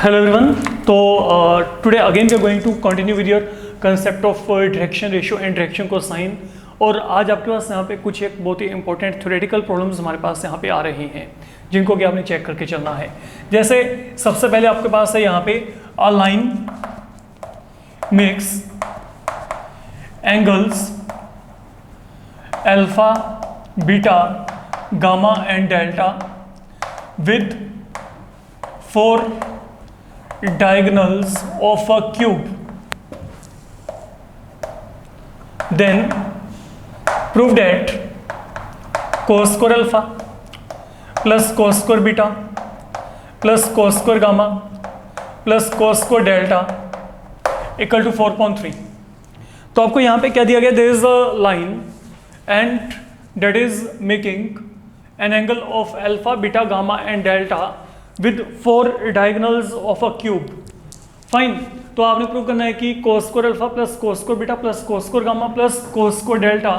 Hello everyone. So today again we are going to continue with your concept of direction ratio and direction cosine. और आज आपके पास यहाँ पे कुछ एक बहुत ही इंपॉर्टेंट थ्योरेटिकल प्रॉब्लम्स हमारे पास यहाँ पे आ रही हैं जिनको कि आपने चेक करके चलना है। जैसे सबसे पहले आपके पास है यहाँ पे a line makes angles alpha beta gamma and delta with 4 diagonals of a cube, then prove that cos square alpha plus cos square beta plus cos square gamma plus cos square delta equal to 4.3। तो आपको यहाँ पे क्या दिया गया, there is a line and that is making an angle of alpha, beta, gamma and delta with 4 diagonals of a cube. Fine. तो आपने prove करना है कि cos square alpha plus cos square beta plus cos square gamma plus cos square delta,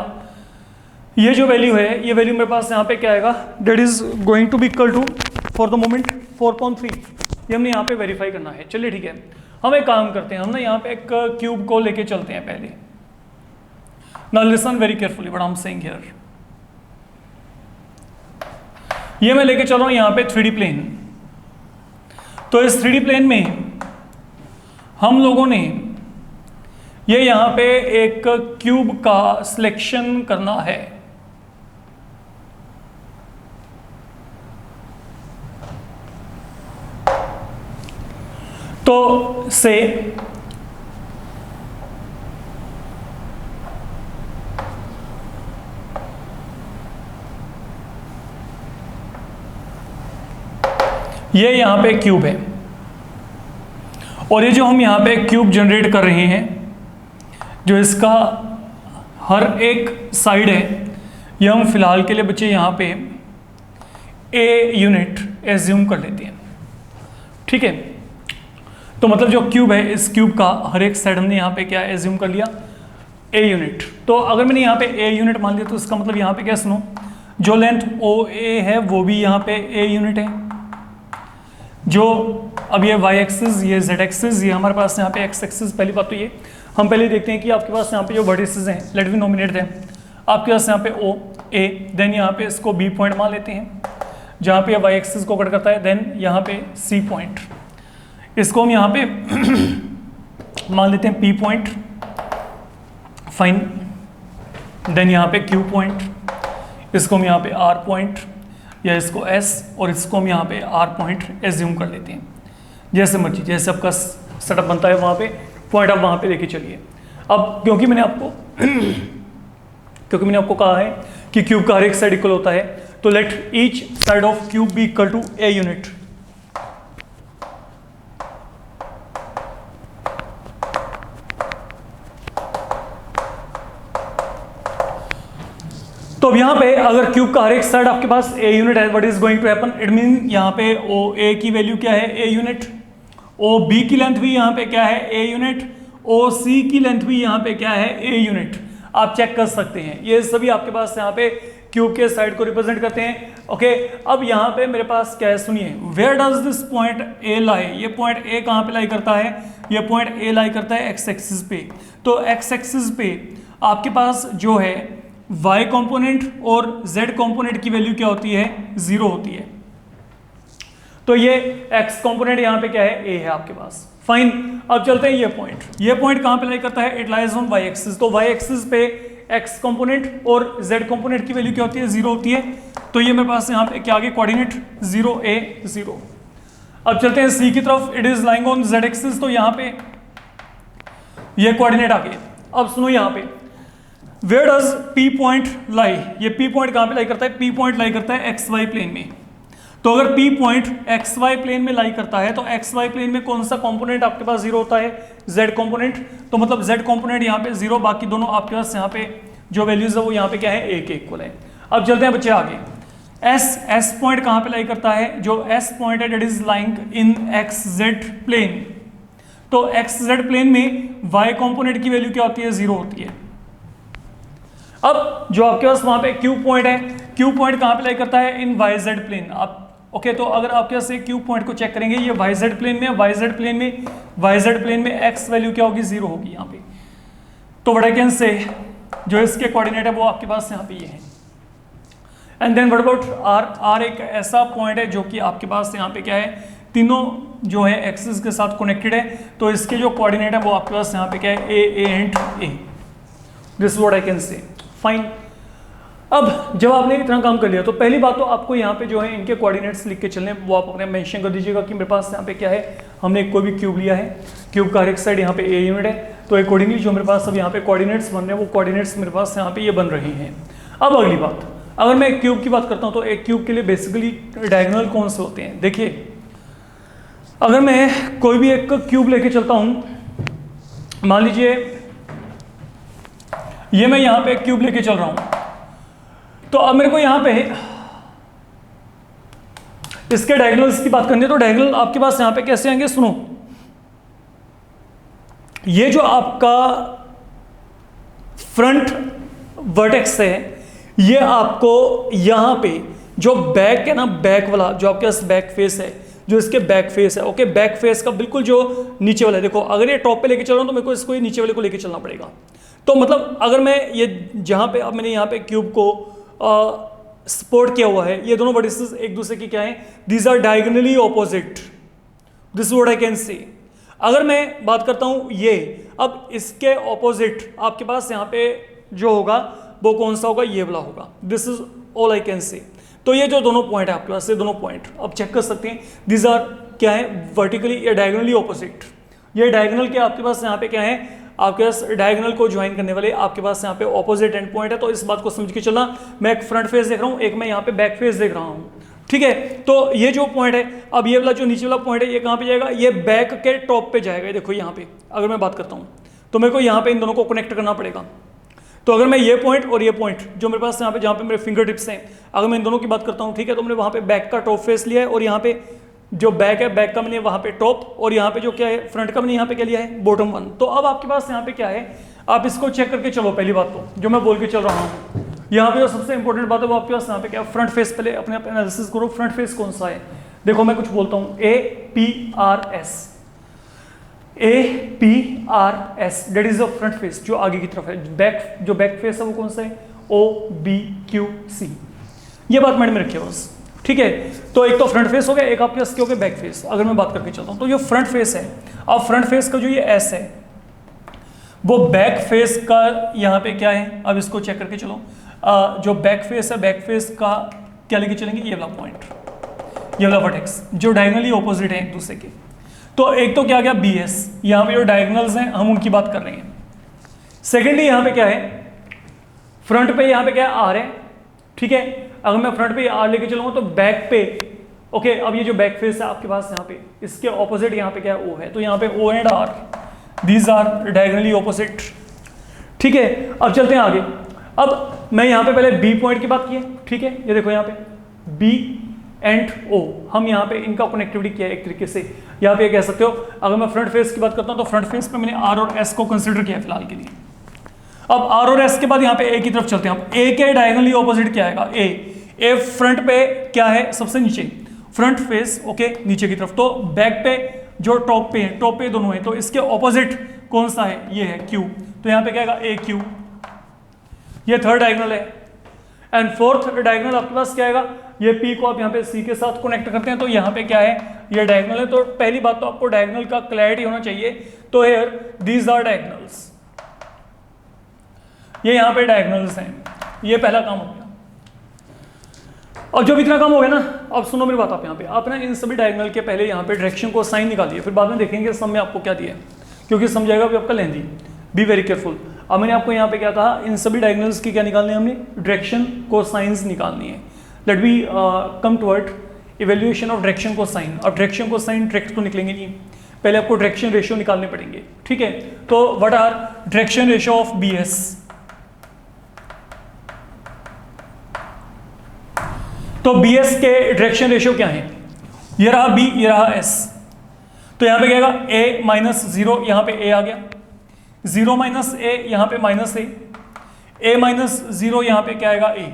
ये जो value है ये value मेरे पास यहाँ पे क्या आएगा, that is going to be equal to for the moment 4.3। ये हमने यहाँ पे वेरीफाई करना है। चलिए ठीक है, हम एक काम करते हैं, हम ना यहाँ पे एक क्यूब को लेके चलते हैं पहले। Now listen very carefully what I'm saying here। ये मैं लेके चल रहा हूं यहाँ पे 3D प्लेन। तो इस 3D प्लेन में हम लोगों ने ये यहाँ पे एक क्यूब का सिलेक्शन करना है। तो से ये यहाँ पे क्यूब है और ये जो हम यहाँ पे क्यूब जनरेट कर रहे हैं, जो इसका हर एक साइड है, ये हम फिलहाल के लिए बच्चे यहाँ पे ए यूनिट एज्यूम कर लेते हैं। ठीक है, तो मतलब जो क्यूब है इस क्यूब का हर एक साइड हमने यहाँ पे क्या एज्यूम कर लिया, ए यूनिट। तो अगर मैंने यहाँ पे ए यूनिट मान लिया तो इसका मतलब यहाँ पे क्या सुनो, जो लेंथ ओ ए है वो भी यहाँ पे ए यूनिट है। जो अब ये y एक्सिस, ये z एक्सिस, ये हमारे पास यहाँ पे x एक्सिस। पहली बात तो ये हम पहले देखते हैं कि आपके पास यहाँ पे जो वर्टिसेस हैं, लेट मी नोमिनेट देम। आपके पास यहाँ पे O A, देन यहाँ पे इसको B पॉइंट मान लेते हैं जहाँ पे y एक्सिस को कट करता है, देन यहाँ पे C पॉइंट, इसको हम यहाँ पे मान लेते हैं P पॉइंट। फाइन। देन यहाँ पे Q पॉइंट, इसको हम यहाँ पे R पॉइंट या इसको S और इसको हम यहाँ पे R पॉइंट एज्यूम कर लेते हैं। जैसे मर्जी, जैसे आपका सेटअप बनता है वहाँ पे पॉइंट आप वहाँ पे लेके चलिए। अब क्योंकि मैंने आपको कहा है कि क्यूब का हर एक साइड इक्वल होता है, तो let each side of cube be equal to a unit. तो अब यहाँ पे अगर क्यूब का हर एक साइड आपके पास ए यूनिट है, what is going to happen, it mean यहाँ पे ओ ए की वैल्यू क्या है, ए यूनिट। ओ बी की लेंथ भी यहाँ पे क्या है, ए यूनिट। ओ सी की लेंथ भी यहाँ पे क्या है, ए यूनिट। आप चेक कर सकते हैं, ये सभी आपके पास यहाँ पे क्यूब के साइड को रिप्रेजेंट करते हैं। ओके, अब यहाँ पे मेरे पास क्या है, सुनिए, where does this point A lie. ये पॉइंट ए कहाँ पे लाई करता है, ये पॉइंट ए लाई करता है एक्स एक्सिस पे। तो एक्स एक्सिस पे आपके पास जो है y कंपोनेंट और z कंपोनेंट की वैल्यू क्या होती है, 0 होती है। तो ये x कंपोनेंट यहाँ पे क्या है, a है आपके पास। फाइन। अब चलते हैं ये पॉइंट कहाँ पे लाई करता है, it lies on y axis. तो y एक्सिस पे x कंपोनेंट और z कंपोनेंट की वैल्यू क्या होती है, 0 होती है। तो ये मेरे पास यहाँ पे क्या आ गया, कोऑर्डिनेट 0 a 0। अब चलते हैं c की तरफ, it is lying on z axis. तो यहाँ पे ये कोऑर्डिनेट आ गए। अब सुनो यहाँ पे where does P point lie, ये P पॉइंट कहाँ पे लाई करता है, P पॉइंट लाई करता है XY प्लेन में। तो अगर P पॉइंट XY प्लेन में लाई करता है तो XY प्लेन में कौन सा कंपोनेंट आपके पास 0 होता है, Z कंपोनेंट। तो मतलब Z कंपोनेंट यहाँ पे 0, बाकी दोनों आपके पास यहाँ पे जो वैल्यूज है वो यहाँ पे क्या है, A के इक्वल है। अब चलते हैं बच्चे आगे। S पॉइंट कहाँ पे लाई करता है, जो S पॉइंट है that is lying in XZ plane. तो XZ प्लेन में Y कंपोनेंट की वैल्यू क्या होती है, 0 होती है। अब जो आपके पास वहां पे क्यू पॉइंट है, क्यू पॉइंट कहां पे लाई करता है, इन वाई जेड प्लेन। आप ओके, तो अगर आप कैसे क्यूब पॉइंट को चेक करेंगे, ये वाई जेड प्लेन में, वाई जेड प्लेन में एक्स वैल्यू क्या होगी, 0 होगी यहाँ पे। तो व्हाट आई कैन से, जो इसके कोऑर्डिनेट है वो आपके पास यहाँ पे ये है। And then what about R, R एक ऐसा पॉइंट है जो कि आपके पास यहाँ पे क्या है, तीनों जो है एक्सिस के साथ कनेक्टेड है, तो इसके जो कोऑर्डिनेट है वो आपके पास यहाँ पे क्या है, A and A. This what I can से, फाइन। अब जब आपने इतना काम कर लिया तो पहली बात तो आपको यहाँ पे जो है इनके कोऑर्डिनेट्स लिख के चलने, वो आप अपने मेंशन कर दीजिएगा कि मेरे पास यहाँ पे क्या है, हमने कोई भी क्यूब लिया है, क्यूब का हर एक साइड यहाँ पे ए यूनिट है, तो अकॉर्डिंगली जो मेरे पास अब यहाँ पे कोऑर्डिनेट्स बन रहे हैं वो कोऑर्डिनेट्स मेरे पास यहाँ पे ये बन रही हैं। अब अगली बात, अगर मैं एक क्यूब की बात करता हूँ तो एक क्यूब के लिए बेसिकली डायगोनल कौन से होते हैं। देखिए, अगर मैं कोई भी एक क्यूब लेके चलता हूँ, मान लीजिए ये मैं यहाँ पे एक क्यूब लेके चल रहा हूँ, तो अब मेरे को यहाँ पे इसके डायगोनल्स की बात करनी है, तो डायगोनल आपके पास यहाँ पे कैसे आएंगे, सुनो। ये जो आपका फ्रंट वर्टेक्स है, ये आपको यहाँ पे जो बैक है ना, बैक वाला जो आपके पास बैक फेस है, जो इसके बैक फेस है, ओके, बैक फेस का बिल्कुल जो नीचे वाला है, देखो अगर ये टॉप पे लेके चल रहा हूँ तो मेरे को इसको ये नीचे वाले को लेके चलना पड़ेगा। तो मतलब अगर मैं ये जहाँ पे अब मैंने यहाँ पे क्यूब को सपोर्ट किया हुआ है, ये दोनों वर्टिसेस एक दूसरे की क्या है, these are diagonally opposite, this is what I can say. अगर मैं बात करता हूँ ये, अब इसके ऑपोजिट आपके पास यहाँ पे जो होगा वो कौन सा होगा, ये वाला होगा, this is all I can से। तो ये जो दोनों पॉइंट है आपके पास, ये दोनों पॉइंट आप चेक कर सकते हैं, दीज आर क्या है, वर्टिकली या डायगोनली ऑपोजिट। ये डायगोनल के आपके पास यहाँ पे क्या है, आपके पास डायगोनल को ज्वाइन करने वाले आपके पास यहाँ पे ऑपोजिट एंड पॉइंट है। तो इस बात को समझ के चलना, मैं एक फ्रंट फेस देख रहा हूँ, एक मैं यहाँ पे बैक फेस देख रहा हूँ, ठीक है। तो ये जो पॉइंट है, अब ये वाला जो नीचे वाला पॉइंट है, ये कहाँ पे जाएगा, ये बैक के टॉप पे जाएगा। देखो यहाँ पे अगर मैं बात करता हूँ तो मेरे को यहाँ पे इन दोनों को कनेक्ट करना पड़ेगा। तो अगर मैं ये पॉइंट और ये पॉइंट जो मेरे पास यहाँ पे, जहाँ पे मेरे फिंगर टिप्स हैं, अगर मैं इन दोनों की बात करता हूँ, ठीक है, तो मैंने वहाँ पे बैक का टॉप फेस लिया है, और यहाँ पे जो बैक है, बैक का मैंने वहाँ पे टॉप, और यहाँ पे जो क्या है, फ्रंट का मैंने यहाँ पे क्या लिया है, बॉटम वन। तो अब आपके पास यहाँ पे क्या है, आप इसको चेक करके चलो। पहली बात तो जो मैं बोल के चल रहा हूँ, यहाँ पे जो सबसे इंपॉर्टेंट बात है वो आपके पास यहाँ पे क्या, फ्रंट फेस। पहले अपने आप एनालिसिस करो, फ्रंट फेस कौन सा है। देखो मैं कुछ बोलता हूँ, APRS, APRS that is the front face, जो आगे की तरफ है। बैक, जो बैक फेस है वो कौन सा है, OBQC। ये बात मैंने में रखी है बस, ठीक है। तो एक तो फ्रंट फेस हो गया, एक आपके पास क्या हो गया, बैक फेस। अगर मैं बात करके चलता हूँ तो ये फ्रंट फेस है, अब फ्रंट फेस का जो ये S है वो बैक फेस का यहाँ पे क्या है, अब इसको चेक करके चलो। जो बैक फेस है, बैक फेस का क्या लेके चलेंगे, ये वाला पॉइंट, ये वाला वर्टेक्स जो डायगोनली ऑपोजिट है एक दूसरे के। तो एक तो क्या गया BS, यहाँ पे जो डायगोनल्स हैं हम उनकी बात कर रहे हैं। सेकेंडली यहाँ पे क्या है, फ्रंट पे यहाँ पे क्या है, R है, ठीक है। अगर मैं फ्रंट पे R लेके चलूंगा तो बैक पे, ओके, अब ये जो बैक फेस है आपके पास यहाँ पे, इसके ऑपोजिट यहाँ पे क्या है, O है। तो यहाँ पे O and R, these are diagonally opposite, ठीक है। अब चलते हैं आगे। अब मैं यहाँ पे पहले B पॉइंट की बात की है, ठीक है। ये देखो यहाँ पे B एंड O, हम यहाँ पे इनका कनेक्टिविटी किया है एक तरीके से। यहाँ पे कह सकते हो, अगर मैं फ्रंट फेस की बात करता हूँ तो फ्रंट फेस पे मैंने R और S को कंसिडर किया है फिलहाल के लिए। अब R और S के बाद यहाँ पे A की तरफ चलते हैं। अब A के डायगोनली ऑपोजिट क्या आएगा, A फ्रंट पे क्या है, सबसे नीचे फ्रंट फेस, ओके, नीचे की तरफ। तो बैक पे जो टॉप पे है, टॉप पे दोनों है, तो इसके ऑपोजिट कौन सा है, ये है Q। तो यहाँ पे क्या आएगा, AQ, ये थर्ड डायगोनल है। एंड फोर्थ डायगोनल आपके पास क्या आएगा, ये P को आप यहाँ पे C के साथ कनेक्ट करते हैं, तो यहाँ पे क्या है, ये डायगोनल है। तो पहली बात तो आपको डायगोनल का क्लैरिटी होना चाहिए। तो हियर दीज आर डायगोनल्स, ये यहाँ पे डायगोनल्स हैं, ये पहला काम हो गया। और जब इतना काम हो गया ना, अब सुनो मेरी बात, आप यहाँ पे आप ना इन सभी डायगोनल के पहले यहाँ पे डायरेक्शन को साइन निकालिए, फिर बाद में देखेंगे सम में आपको क्या दिया है, क्योंकि समझाएगा भी आपका लेंदी। Be very careful. अब मैंने आपको यहाँ पे क्या कहा, इन सभी डायगोनल्स की क्या निकालनी है, हमने डायरेक्शन को साइंस निकालनी है। Let be come toward evaluation of direction cosine. अब डायरेक्शन को साइन डायरेक्ट तो निकलेंगे नहीं, पहले आपको डायरेक्शन रेशियो निकालने पड़ेंगे, ठीक है। तो what are direction ratio of BS, तो BS के डायरेक्शन रेशियो क्या है, ये रहा B, ये रहा S। तो यहाँ पे क्या आएगा, A माइनस 0, यहाँ पे A आ गया, 0 माइनस A, यहाँ पे माइनस A माइनस 0, यहाँ पे क्या आएगा A।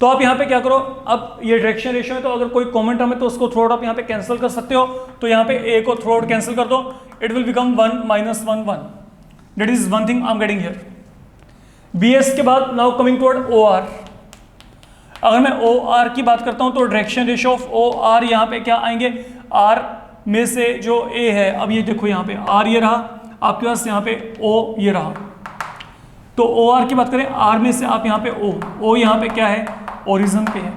तो आप यहाँ पे क्या करो, अब ये डायरेक्शन रेशियो है तो अगर कोई कॉमन टर्म है तो उसको थ्रू आउट आप यहाँ पे कैंसिल कर सकते हो। तो यहाँ पे ए को थ्रू आउट कैंसिल कर दो, it will become 1 - 1 1। That is one thing I am getting here. BS के बाद नाउ कमिंग टुवर्ड OR। अगर मैं OR की बात करता हूँ तो डायरेक्शन रेशियो ऑफ OR यहाँ पे क्या आएंगे, R में से जो A है, अब ये देखो यहाँ पे R ये रहा आपके पास, यहाँ पे O ये रहा। तो OR की बात करें, R में से आप यहाँ पे O यहाँ पे क्या है, ओरिजिन पे है,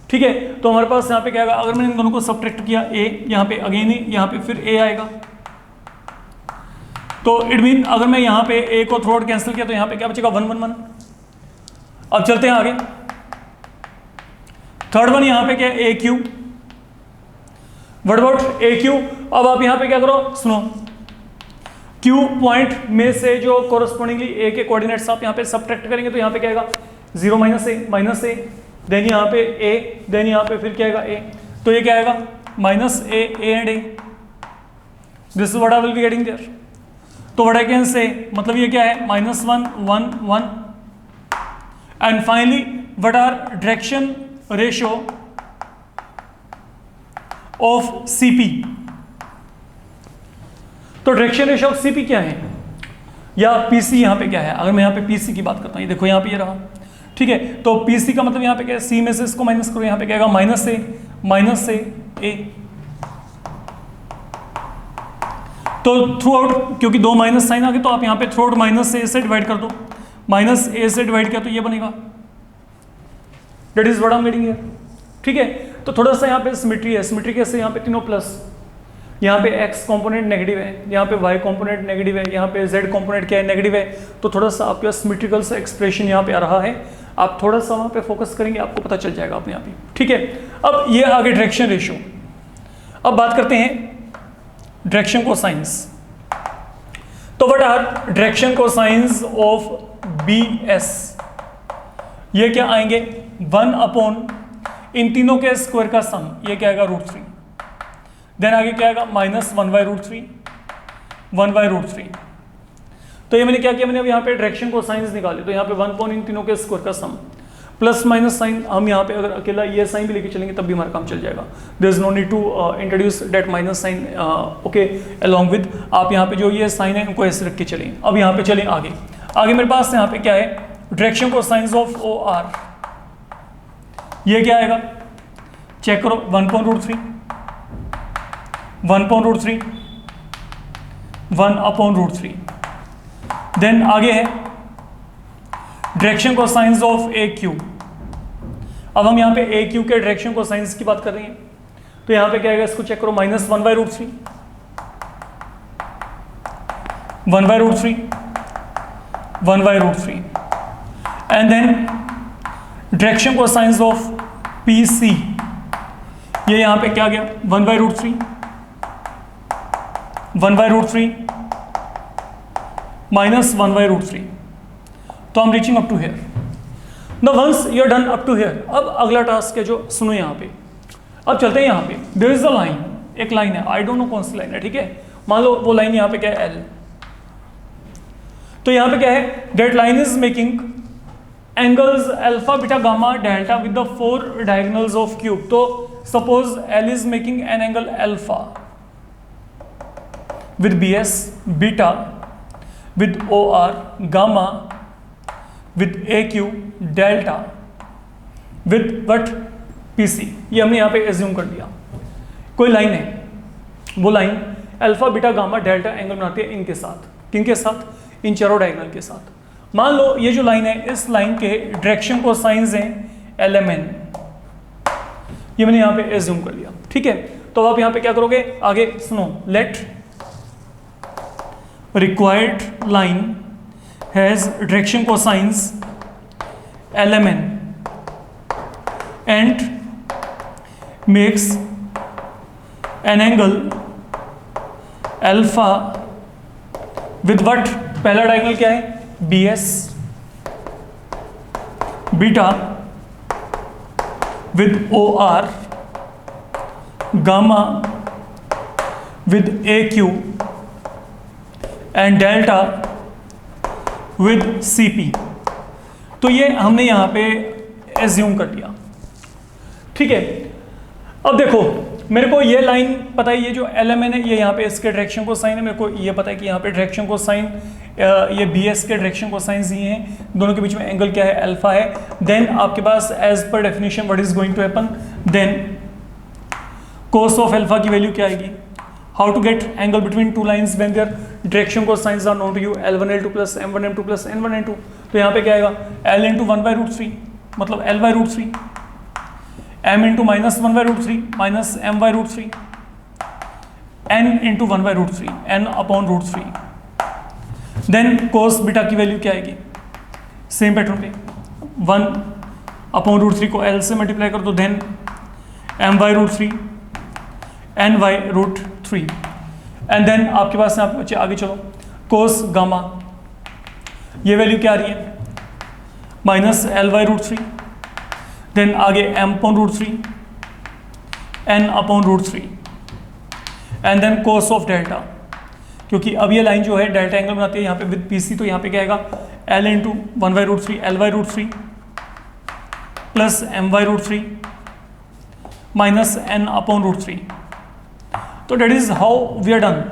ठीक है। तो हमारे पास यहाँ पे क्या आएगा, अगर मैंने इन दोनों को सब्ट्रैक्ट किया, A यहाँ पे अगेन ही यहाँ पे फिर A आएगा। तो इट मीन अगर मैं यहाँ पे A को थ्रू आउट कैंसिल किया तो यहाँ पे क्या बचेगा, 1 1 1। अब चलते हैं आगे, थर्ड वन यहाँ पे क्या है, AQ। What about AQ। अब आप यहाँ पे क्या करो, सुनो, Q पॉइंट में से जो कोरस्पॉन्डिंगली A के कोऑर्डिनेट्स आप यहाँ पे सब्ट्रैक्ट करेंगे तो यहाँ पे क्या आएगा, 0 - A, देन यहाँ पे A, देन यहाँ पे फिर क्या आएगा A। तो ये क्या आएगा, -A, A and A। This is what I will be getting there. तो व्हाट आई कैन से, मतलब ये क्या है, -1 1 1। And finally what are direction ratio of CP। तो डायरेक्शन रेशियो ऑफ CP क्या है, या PC यहाँ पे क्या है। अगर मैं यहाँ पे PC की बात करता हूँ, ये देखो यहाँ पे ये रहा, ठीक है। तो PC का मतलब यहाँ पे क्या है, C में से इसको माइनस करो, यहाँ पे क्या आएगा, -A A। तो थ्रू आउट क्योंकि 2 माइनस साइन आ गए तो आप यहाँ पे थ्रू आउट -A से डिवाइड कर दो, -A से डिवाइड किया तो ये बनेगा, that is what I am getting here, ठीक है। तो थोड़ा सा यहाँ पे सिमेट्री है, सिमेट्री कैसे, यहाँ पे तीनों प्लस, यहाँ पे x कंपोनेंट नेगेटिव है, यहाँ पे y कंपोनेंट नेगेटिव है, यहाँ पे z कंपोनेंट क्या है, नेगेटिव है। तो थोड़ा सा आपके पास सिमेट्रिकल सा एक्सप्रेशन यहाँ पे आ रहा है, आप थोड़ा सा वहाँ पे फोकस करेंगे आपको पता चल जाएगा अपने आप ही, ठीक है। अब ये आगे डायरेक्शन रेशियो। अब बात करते हैं डायरेक्शन कोसाइंस। तो what are direction cosines of BS। ये क्या आएंगे, 1 इन तीनों के स्क्वायर का सम, ये क्या आएगा, √3। देन आगे क्या आएगा, -1/√3 1/√3। तो ये मैंने क्या किया, मैंने अब यहाँ पे डायरेक्शन कोसाइंस निकाले, तो यहाँ पे 1 इन तीनों के स्क्वायर का सम, प्लस माइनस साइन, हम यहाँ पे अगर अकेला ये साइन भी लेके चलेंगे तब भी हमारा काम चल जाएगा। There is no need to introduce that minus sign, okay, along with आप यहाँ पे जो ये साइन है इनको ऐसे रख के चलें। अब यहाँ पे चलें आगे, आगे मेरे पास यहाँ पे क्या है, डायरेक्शन कोसाइंस ऑफ OR। ये क्या आएगा, चेक करो, 1/√3 1/√3 1/√3। देन आगे है डायरेक्शन कोसाइंस ऑफ AQ। अब हम यहाँ पे AQ के डायरेक्शन कोसाइंस की बात कर रहे हैं, तो यहाँ पे क्या आएगा, इसको चेक करो, -1/√3 1/√3 1/√3। And then direction cosines of PC। ये यहाँ पे क्या गया, 1/√3 1/√3 -1/√3। तो हम reaching up to here. Now once you are done up to here, अब अगला टास्क है जो, सुनो यहाँ पे, अब चलते हैं यहाँ पे, देयर इज अ लाइन, एक लाइन है, आई डोंट नो कौन सी लाइन है, ठीक है। मान लो वो लाइन यहाँ पे क्या है, L। तो यहाँ पे क्या है, that line is making angles alpha beta gamma delta with the 4 diagonals of cube. तो suppose L is making an angle alpha with BS, beta with OR, gamma with AQ, delta with वट PC। ये हमने यहाँ पे assume कर लिया। कोई line है, वो line alpha beta gamma delta angle बनाती है इनके साथ, किनके साथ, इन चारों डायगोनल के साथ। मान लो ये जो लाइन है, इस लाइन के डायरेक्शन कोसाइंस हैं LMN, ये मैंने यहाँ पे एज्यूम कर लिया, ठीक है। तो आप यहाँ पे क्या करोगे, आगे सुनो, late required line has direction cosines LMN and makes an angle alpha with what, पहला डायगोनल क्या है, BS, beta with OR, gamma with AQ and delta with CP। तो ये हमने यहाँ पे एज्यूम कर लिया, ठीक है। अब देखो मेरे को ये लाइन पता है, ये जो LMN है ये यहाँ पे इसके डायरेक्शन को साइन है, मेरे को ये पता है कि यहाँ पे डायरेक्शन को साइन, ये BS के डायरेक्शन को साइन ये हैं, दोनों के बीच में एंगल क्या है, अल्फा है। देन आपके पास एज पर definition what is going to happen, then cos of alpha की वैल्यू क्या आएगी, how to get angle between two lines when their direction cosines are known to you, L1 L2 plus M1 M2 plus N1 N2, तो यहाँ पे क्या आएगा L into 1/√3 मतलब L/√3, M into -1/√3 minus M/√3, N into 1/√3 N upon √3। Then cos beta की value क्या आएगी, same pattern पे 1/√3 को L से मल्टीप्लाई कर दो, then M/√3 N/√3, and then आपके पास यहाँ पे बच्चे आगे चलो, कोस गामा ये वैल्यू क्या आ रही है माइनस L/√3, देन आगे M/√3 N upon √3, and then cos of delta, क्योंकि अब ये लाइन जो है डेल्टा एंगल बनाती है यहाँ पे विद PC, तो यहाँ पे क्या आएगा L into 1/√3 L/√3 plus M/√3 minus N upon √3। तो that is how we are done,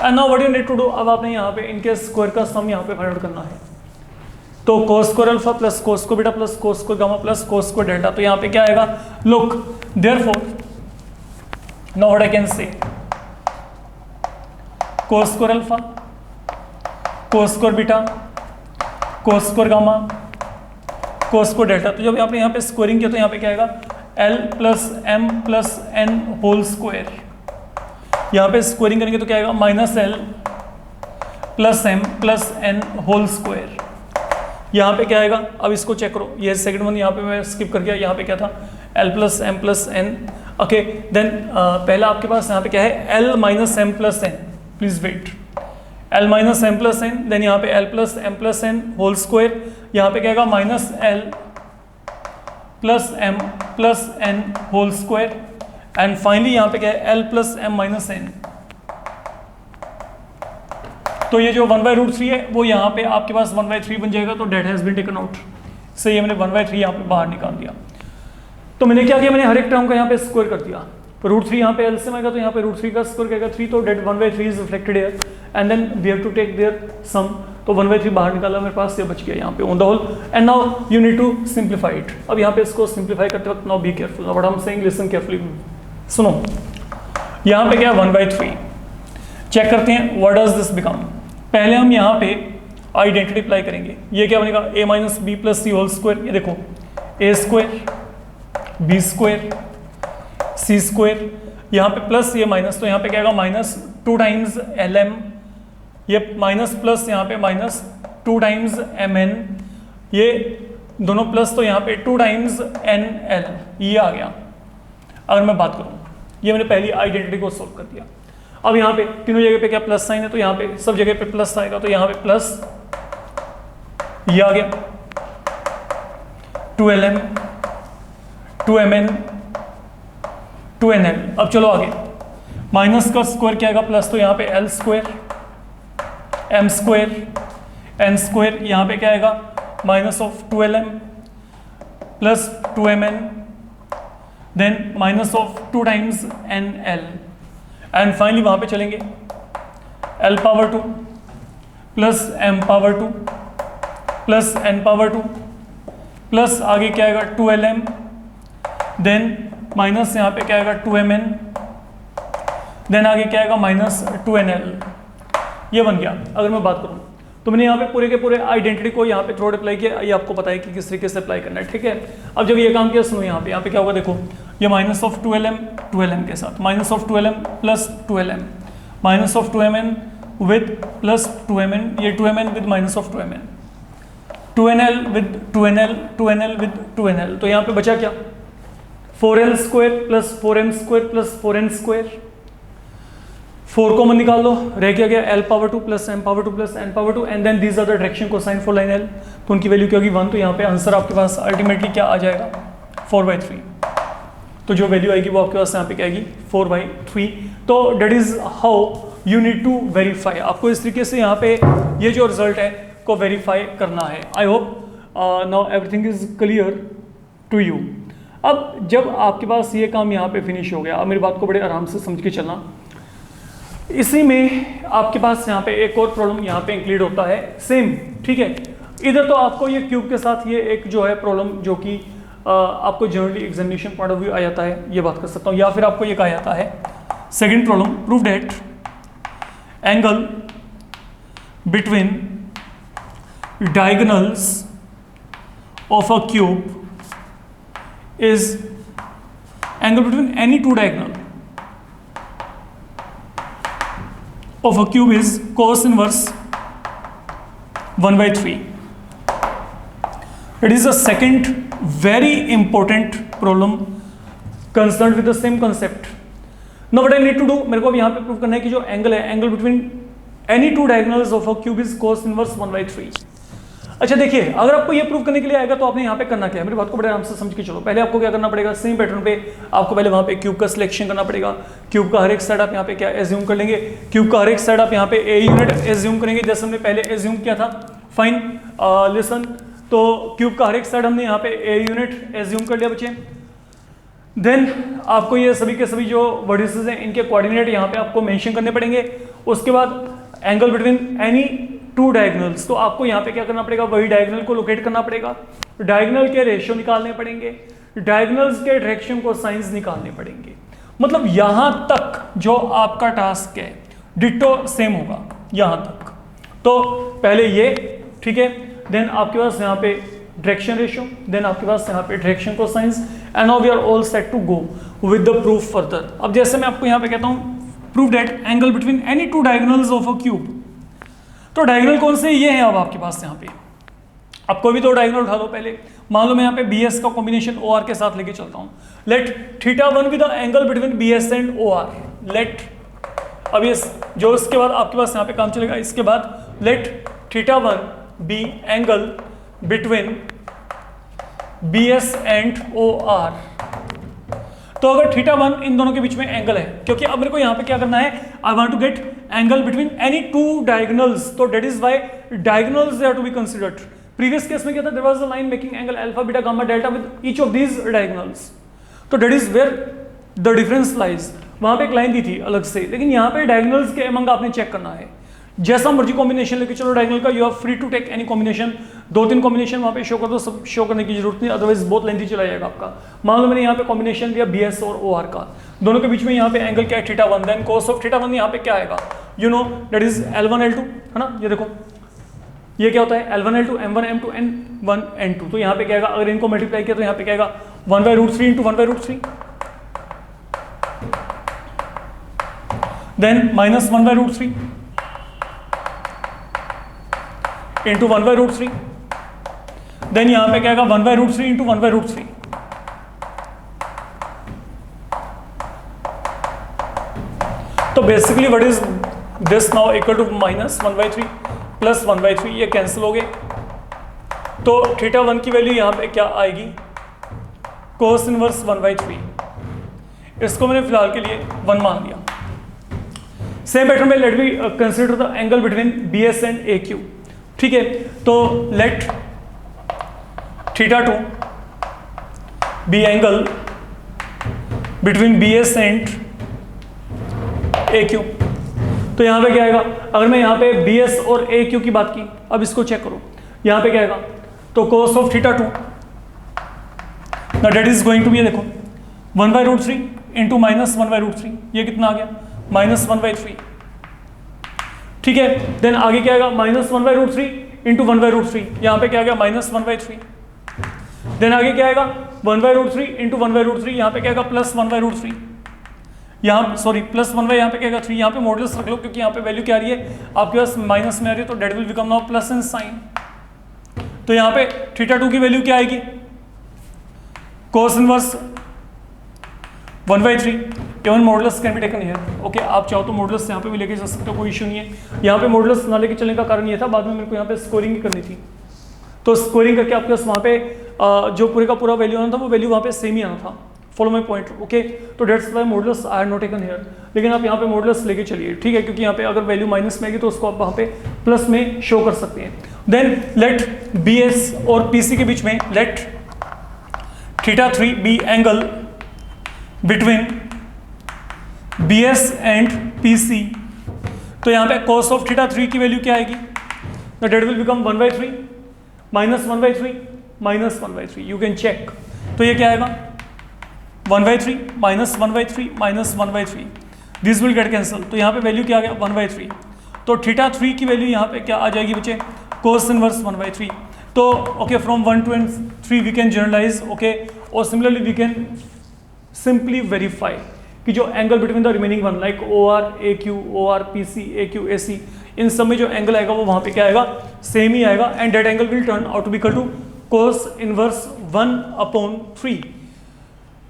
and now what you need to do, अब आपने यहाँ पे इनके स्क्वायर का सम यहाँ पे फाइंड आउट करना है। तो cos square alpha plus cos square beta plus cos square gamma plus cos square delta, तो यहाँ पे क्या आएगा, look therefore now what I can से, cos square alpha cos square beta cos square gamma cos square delta, तो जब आपने यहाँ पे स्क्वायरिंग किया तो यहाँ पे क्या आएगा L plus M plus N whole square, यहाँ पे स्क्वायरिंग करेंगे तो क्या आएगा -L plus M plus N whole square, यहाँ पे क्या आएगा, अब इसको चेक करो, ये सेकंड वन यहाँ पे मैं स्किप कर गया, यहाँ पे क्या था L plus M plus N, okay. Then पहला आपके पास यहाँ पे क्या है L minus M plus N, please wait, L minus M plus N, then यहाँ पे L plus M plus N whole square, यहाँ पे क्या आएगा -L plus M plus N whole square, and finally यहाँ पे क्या है L plus M minus N। तो ये जो 1/√3 है वो यहाँ पे आपके पास 1/3 बन जाएगा, तो that has been taken out, से ये मैंने 1/3 यहाँ पे बाहर निकाल दिया। तो मैंने क्या किया, मैंने हर एक टर्म का यहाँ पे स्क्वायर कर दिया, तो √3 यहाँ पे एलसीएम आएगा, तो यहाँ पे √3 का स्क्वायर करेगा 3, तो that 1/3 is reflected here, and then we have to take their sum, तो 1/3 बाहर निकाला मेरे पास, ये बच गया यहाँ पे on the whole, and now you need to simplify it. अब यहाँ पे इसको सिंप्लीफाई करते वक्त now be careful, what I am saying listen carefully, सुनो, यहाँ पे क्या 1/3, चेक करते हैं व्हाट डज दिस बिकम। पहले हम यहाँ पे आइडेंटिटी अप्लाई करेंगे, ये क्या बनेगा a minus B plus C whole square, ये देखो a square B square C square, यहाँ पे प्लस ये माइनस, तो यहाँ पे क्या आएगा -2 टाइम्स LM, ये माइनस प्लस यहाँ पे -2 टाइम्स MN, ये दोनों प्लस, तो यहाँ पे 2 टाइम्स NL, ये आ गया। अगर मैं बात करूँ, ये मैंने पहली आइडेंटिटी को सोल्व कर दिया। अब यहाँ पे तीनों जगह पे क्या प्लस साइन है, तो यहाँ पे सब जगह पे प्लस आएगा, तो यहाँ पे प्लस ये आ गया 2LM 2MN 2NL। अब चलो आगे, माइनस का स्क्वायर क्या आएगा प्लस, तो यहाँ पे L square M square N square, यहाँ पे क्या आएगा -2LM plus 2MN, then -2 times NL, and finally वहाँ पे चलेंगे L⁻² plus M⁻² plus N⁻² plus आगे क्या आएगा 2LM, देन माइनस यहाँ पे क्या आएगा 2MN, देन आगे क्या आएगा -2NL, ये बन गया। अगर मैं बात करूँ तो मैंने यहाँ पे पूरे के पूरे आइडेंटिटी को यहाँ पे थोड़ा अप्लाई किया, ये आपको पता है कि किस तरीके से अप्लाई करना है, ठीक है। अब जब ये काम किया, सुनो यहाँ पे क्या होगा, देखो ये -2LM के साथ -2LM plus 2LM -2MN with plus 2MN, ये 2MN with -2MN, 2NL with 2NL with 2NL, तो यहाँ पे बचा क्या 4L square plus 4M square plus 4N square, 4 common निकाल लो, रह गया L⁻² plus M⁻² plus N⁻², and then these are the direction cosine for line L, तो उनकी वैल्यू क्या होगी 1, तो यहाँ पे आंसर आपके पास अल्टीमेटली क्या आ जाएगा 4/3, तो जो वैल्यू आएगी वो आपके पास यहाँ पे क्या आएगी 4/3। तो that is how you need to verify, आपको इस तरीके से यहाँ पे ये जो रिजल्ट है को वेरीफाई करना है। I hope now everything is clear. To you. अब जब आपके पास ये काम यहाँ पे फिनिश हो गया, अब मेरी बात को बड़े आराम से समझ के चलना, इसी में आपके पास यहाँ पे एक और प्रॉब्लम यहाँ पे इंक्लूड होता है सेम, ठीक है। इधर तो आपको ये क्यूब के साथ ये एक जो है प्रॉब्लम जो कि आपको generally examination point of view आ जाता है, ये बात कर सकता हूँ, या फिर आपको ये कहा जाता है second problem, prove that angle between diagonals of a cube is angle between any to diagonal of a cube is cos inverse 1/3. It is the second very important problem concerned with the same concept. Now what I need to do, मेरे को अब यहाँ पे prove करना है कि जो angle है, angle between any two diagonals of a cube is cos inverse 1/3. अच्छा देखिए, अगर आपको ये प्रूव करने के लिए आएगा तो आपने यहाँ पे करना क्या है, मेरी बात को बड़े आराम से समझ के चलो। पहले आपको क्या करना पड़ेगा, सेम पैटर्न पे आपको पहले वहाँ पे क्यूब का सिलेक्शन करना पड़ेगा। क्यूब का हर एक साइड आप यहाँ पे क्या एज्यूम कर लेंगे, क्यूब का हर एक साइड आप यहाँ पे ए यूनिट एज्यूम करेंगे, जैसे हमने पहले एज्यूम किया था। फाइन, लिसन, तो क्यूब का हर एक साइड हमने यहाँ पे ए यूनिट एज्यूम कर लिया बच्चे। देन आपको ये सभी के सभी जो वर्टिसेस हैं इनके कोऑर्डिनेट यहाँ पे आपको मेंशन करने पड़ेंगे। उसके बाद angle between any two diagonals, तो आपको यहाँ पे क्या करना पड़ेगा, वही डायगोनल को लोकेट करना पड़ेगा, डायगोनल के रेशियो निकालने पड़ेंगे, डायगोनल्स के डायरेक्शन को साइंस निकालने पड़ेंगे। मतलब यहाँ तक जो आपका टास्क है डिट्टो सेम होगा यहाँ तक। तो पहले ये, ठीक है, देन आपके पास यहाँ पे डायरेक्शन रेशियो, देन आपके पास यहाँ पे direction cosines, and now we are all set to go with the proof further. अब जैसे मैं आपको यहाँ पे कहता हूँ prove that angle between any two diagonals of a cube, तो डायगोनल कौन से, ये हैं अब आपके पास यहाँ पे। अब कोई भी दो डायगोनल उठा लो पहले, मान लो मैं यहाँ पे बी एस का कॉम्बिनेशन ओ आर के साथ लेके चलता हूँ। Let theta one with the angle between B S and O R. Let, अब ये जो इसके बाद आपके पास यहाँ पे काम चलेगा, इसके बाद let theta one be angle between B S and O R. तो अगर थीटा वन इन दोनों के बीच में एंगल है, क्योंकि अब मेरे को यहाँ पे क्या करना है, I want to get angle between any two diagonals, तो that is why diagonals they are to be considered. Previous case में क्या था, there was a line making angle alpha beta gamma delta with each of these diagonals, तो that is where the difference lies. वहां पे एक line दी थी अलग से, लेकिन यहाँ पे डायगोनल्स के अमंग आपने चेक करना है, जैसा मर्जी कॉम्बिनेशन लेके चलो डायगोनल का, you are free to take any combination. दो तीन कॉम्बिनेशन वहाँ पे शो कर दो, सब शो करने की जरूरत नहीं, अदरवाइज बहुत लेंथी चला जाएगा आपका। मान लो मैंने यहाँ पे कॉम्बिनेशन दिया बी एस और ओ आर का, दोनों के बीच में यहाँ पे एंगल क्या है, theta one, then cos of theta one यहाँ पे क्या आएगा, you know that is L1 L2, है ना। ये देखो ये क्या होता है, L1 L2 M1 M2 N1 N2, तो यहाँ पे क्या आएगा, अगर इनको मल्टीप्लाई किया तो यहाँ पे क्या आएगा 1/√3 into 1/√3, then minus 1/√3 into 1/√3, then यहाँ पे क्या आएगा 1/√3 इंटू 1/√3। तो basically what is this now equal to minus 1/3 plus 1/3, ये कैंसिल हो गए। तो थीटा वन की वैल्यू यहाँ पे क्या आएगी, कोस इनवर्स 1/3। इसको मैंने फिलहाल के लिए 1 मान लिया। सेम पैटर्न में let be consider the angle between B S and A Q, ठीक है। तो let theta two be angle between B S and A Q. तो यहाँ पे क्या आएगा, अगर मैं यहाँ पे बी एस और ए क्यू की बात की, अब इसको चेक करो, यहाँ पे क्या आएगा, तो कोस ऑफ थीटा टू ना that is going to be, देखो 1/√3 इंटू माइनस 1/√3, ये कितना आ गया, माइनस 1/3, ठीक है। देन आगे क्या आएगा, माइनस 1/√3 इंटू 1/√3, यहाँ पे क्या आ गया, माइनस 1/3। देन आगे क्या आएगा, 1/√3 इंटू 1/√3, यहाँ पे क्या आएगा, प्लस 1/√3, यहाँ सॉरी प्लस 1 यहाँ पे क्या आएगा 3, यहाँ पे मॉडुलस रख लो क्योंकि यहाँ पे वैल्यू क्या आ रही है आपके पास माइनस में आ रही है, तो that will become now plus in sign. तो यहाँ पे थीटा टू की वैल्यू क्या आएगी, cos inverse 1/3, even modulus can be taken here. Okay, आप चाहो तो मॉडुलस यहाँ पे भी लेके जा सकते हो, कोई इशू नहीं है। यहाँ पे मॉडुलस ना लेके चलने का कारण ये था, बाद में मेरे को यहाँ पे स्कोरिंग ही करनी थी, तो स्कोरिंग करके आपके पास वहाँ पे जो पूरे का पूरा वैल्यू आना था वो वैल्यू वहाँ पे सेम ही आना था। Follow my point, okay. तो that's why modulus I have not taken here, लेकिन आप यहाँ पे मॉडुलस लेके चलिए, ठीक है, क्योंकि यहाँ पे अगर वैल्यू माइनस में आएगी तो उसको आप वहाँ पे प्लस में शो कर सकते हैं। देन लेट बी एस और पी सी के बीच में let theta 3 be angle between B S and P C, तो यहाँ पे cos ऑफ थीटा 3 की वैल्यू क्या आएगी? That will become 1/3 minus 1/3 minus 1/3, you can check. तो ये क्या आएगा? 1/3 minus 1/3 minus 1/3, this will get cancel. तो यहाँ पे वैल्यू क्या आ गया? 1/3। तो थीटा 3 की वैल्यू यहाँ पे क्या आ जाएगी बच्चे? cos inverse 1/3। तो okay, from 1 to 3 we can generalise, okay, और similarly we can simply verify कि जो angle between the remaining one like OR AQ, OR PC, AQ AC, इन सब में जो एंगल आएगा वो वहाँ पे क्या आएगा? सेम ही आएगा, and that angle will turn out to be equal to cos inverse 1/3।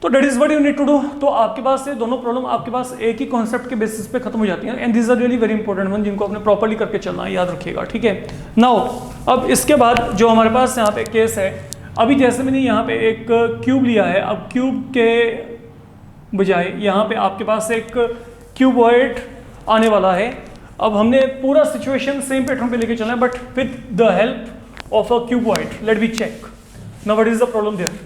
तो that is what you need to do. तो आपके पास ये दोनों प्रॉब्लम आपके पास एक ही कॉन्सेप्ट के बेसिस पे खत्म हो जाती हैं, and this are really very important one, जिनको आपने प्रॉपर्ली करके चलना है, याद रखिएगा, ठीक है। नाउ अब इसके बाद जो हमारे पास यहाँ पे केस है, अभी जैसे मैंने यहाँ पे एक क्यूब लिया है, अब क्यूब के बजाय यहाँ पे आपके पास एक क्यूबॉइड आने वाला है। अब हमने पूरा सिचुएशन सेम पैटर्न पे लेके चलना है, but with the help of a cuboid. Let me check now what is the problem there.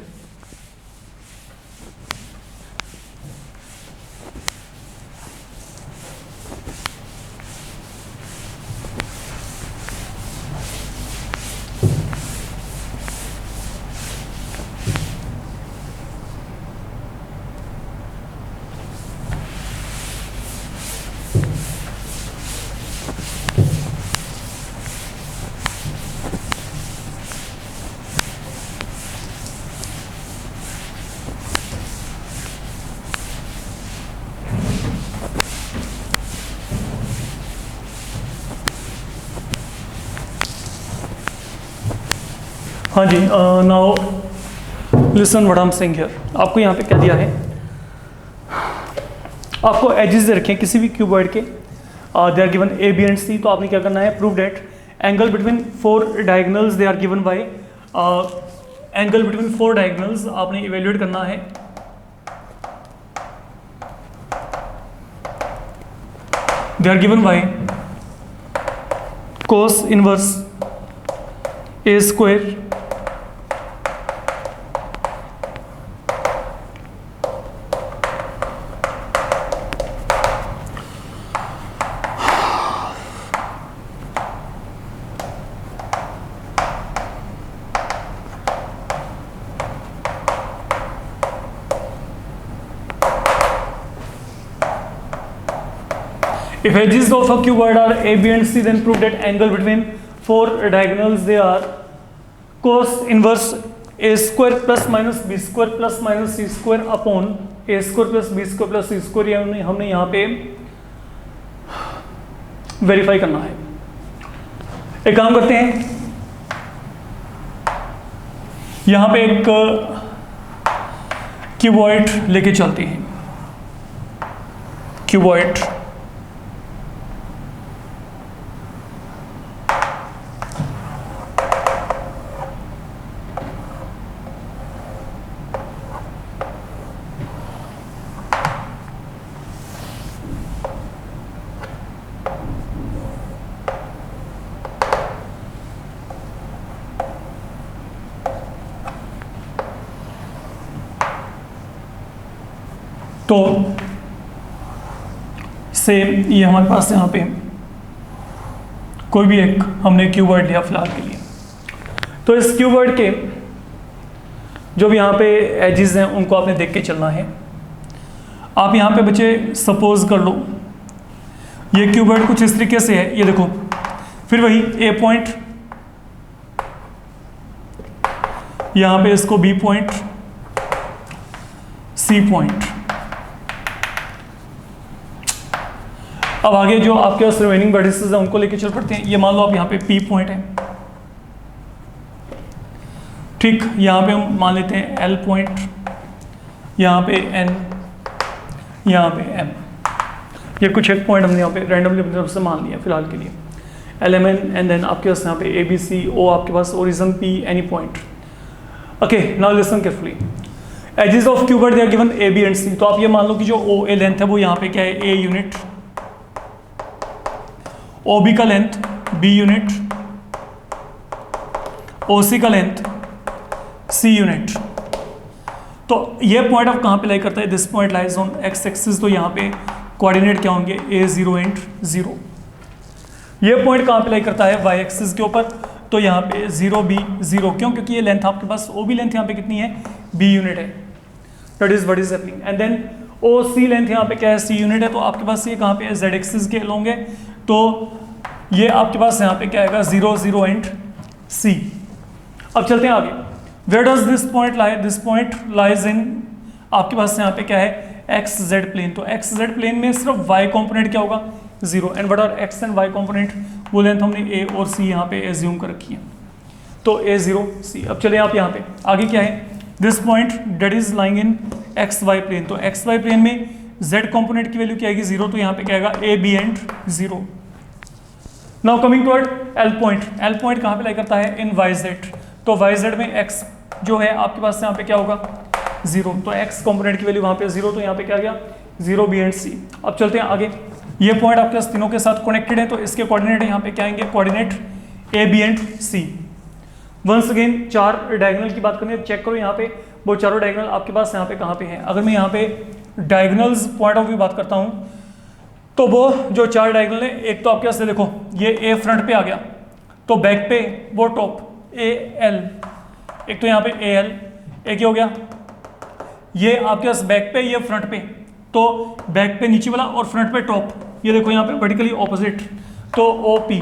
हाँ जी, now listen what I am saying here. आपको यहाँ पे क्या दिया है? आपको एजेस दे रखे हैं किसी भी क्यूबॉइड के, they are given A B and C. तो आपने क्या करना है? Prove that angle between 4 diagonals they are given by, angle between 4 diagonals आपने इवेल्युएट करना है। They are given by cos inverse a square If edges of a cuboid are A, B and C, then prove that angle between 4 diagonals they are cos inverse A square plus minus B square plus minus C square upon A square plus B square plus C square। ये हमने यहाँ पे verify करना है। एक काम करते हैं, यहाँ पे एक क्यूबॉइड लेके चलते हैं। क्यूबॉइड तो सेम ये हमारे पास यहाँ पे कोई भी एक हमने क्यूबॉइड लिया फिलहाल के लिए। तो इस क्यूबॉइड के जो भी यहाँ पे एजेस हैं उनको आपने देख के चलना है। आप यहाँ पे बच्चे सपोज कर लो ये क्यूबॉइड कुछ इस तरीके से है, ये देखो, फिर वही ए पॉइंट, यहाँ पे इसको बी पॉइंट, सी पॉइंट। अब आगे जो आपके पास रिमेनिंग वर्टिसेस हैं उनको लेके चल पड़ते हैं। ये मान लो आप यहाँ पे पी पॉइंट है, ठीक, यहाँ पे हम मान लेते हैं एल पॉइंट, यहाँ पे एन, यहाँ पे एम। ये कुछ एक पॉइंट हमने यहाँ पे रैंडमली अपनी तरफ से मान लिया फिलहाल के लिए, L M N, and then आपके पास यहाँ पे ए बी सी ओ, आपके पास origin P, any point. Okay, now listen carefully. Edges of cuboid they are given A B and C. तो आप ये मान लो कि जो ओ ए लेंथ है वो यहाँ पे क्या है? ए यूनिट, ओ बी का लेंथ बी यूनिट, ओ सी का लेंथ सी यूनिट। तो ये पॉइंट अब कहाँ पे लाई करता है, this point lies on x axis, तो यहाँ पे कोऑर्डिनेट क्या होंगे a0 एंड 0। ये पॉइंट कहाँ पे लाई करता है, वाई एक्सिस के ऊपर, तो यहाँ पे 0 b 0, क्यों, क्योंकि ये लेंथ आपके पास ओ बी लेंथ यहाँ पे कितनी है, b यूनिट है, that is what is happening. And then O C length यहाँ पे क्या है, c यूनिट है, तो आपके पास ये कहाँ पे है, z एक्सिस के अलोंग है, तो ये आपके पास यहाँ पे क्या आएगा 0 0 एंड c। अब चलते हैं आगे, where does this point lie, this point lies in आपके पास यहाँ पे क्या है, एक्स जेड प्लेन, तो एक्स जेड प्लेन में सिर्फ y कॉम्पोनेंट क्या होगा 0, and what are x and y component, वो लेंथ हमने a और c यहाँ पे एज्यूम कर रखी है, तो a0 c। अब चले आप यहाँ पे आगे क्या है, this point that is lying in x y plane, तो एक्स वाई प्लेन में z कॉम्पोनेंट की वैल्यू क्या आएगी 0, तो यहाँ पे क्या आएगा a b and 0। Now coming toward L point, L point कहाँ पे लाई करता है, इन वाई जेड, तो वाई जेड में x जो है आपके पास यहाँ पे क्या होगा 0, तो x कॉम्पोनेंट की वैल्यू वहाँ पे 0, तो यहाँ पे क्या आ गया 0 b एंड c। अब चलते हैं आगे, ये पॉइंट आपके पास तीनों के साथ कनेक्टेड है, तो इसके कोऑर्डिनेट यहाँ पे क्या आएंगे, coordinate a b and c। Once again चार डायगोनल की बात करें, चेक करो यहाँ पे वो चारों डायगोनल आपके पास यहाँ पे कहाँ पे हैं। अगर मैं यहाँ पे डायगोनल्स पॉइंट ऑफ व्यू बात करता हूँ, तो वो जो चार डायगोनल है, एक तो आपके पास देखो ये a फ्रंट पे आ गया, तो बैक पे वो टॉप AL, एक तो यहाँ पे AL, एक ही हो गया ये आपके पास बैक पे, ये फ्रंट पे, तो बैक पे नीचे वाला और फ्रंट पे टॉप, ये देखो यहाँ पे वर्टिकली ऑपोजिट, तो OP।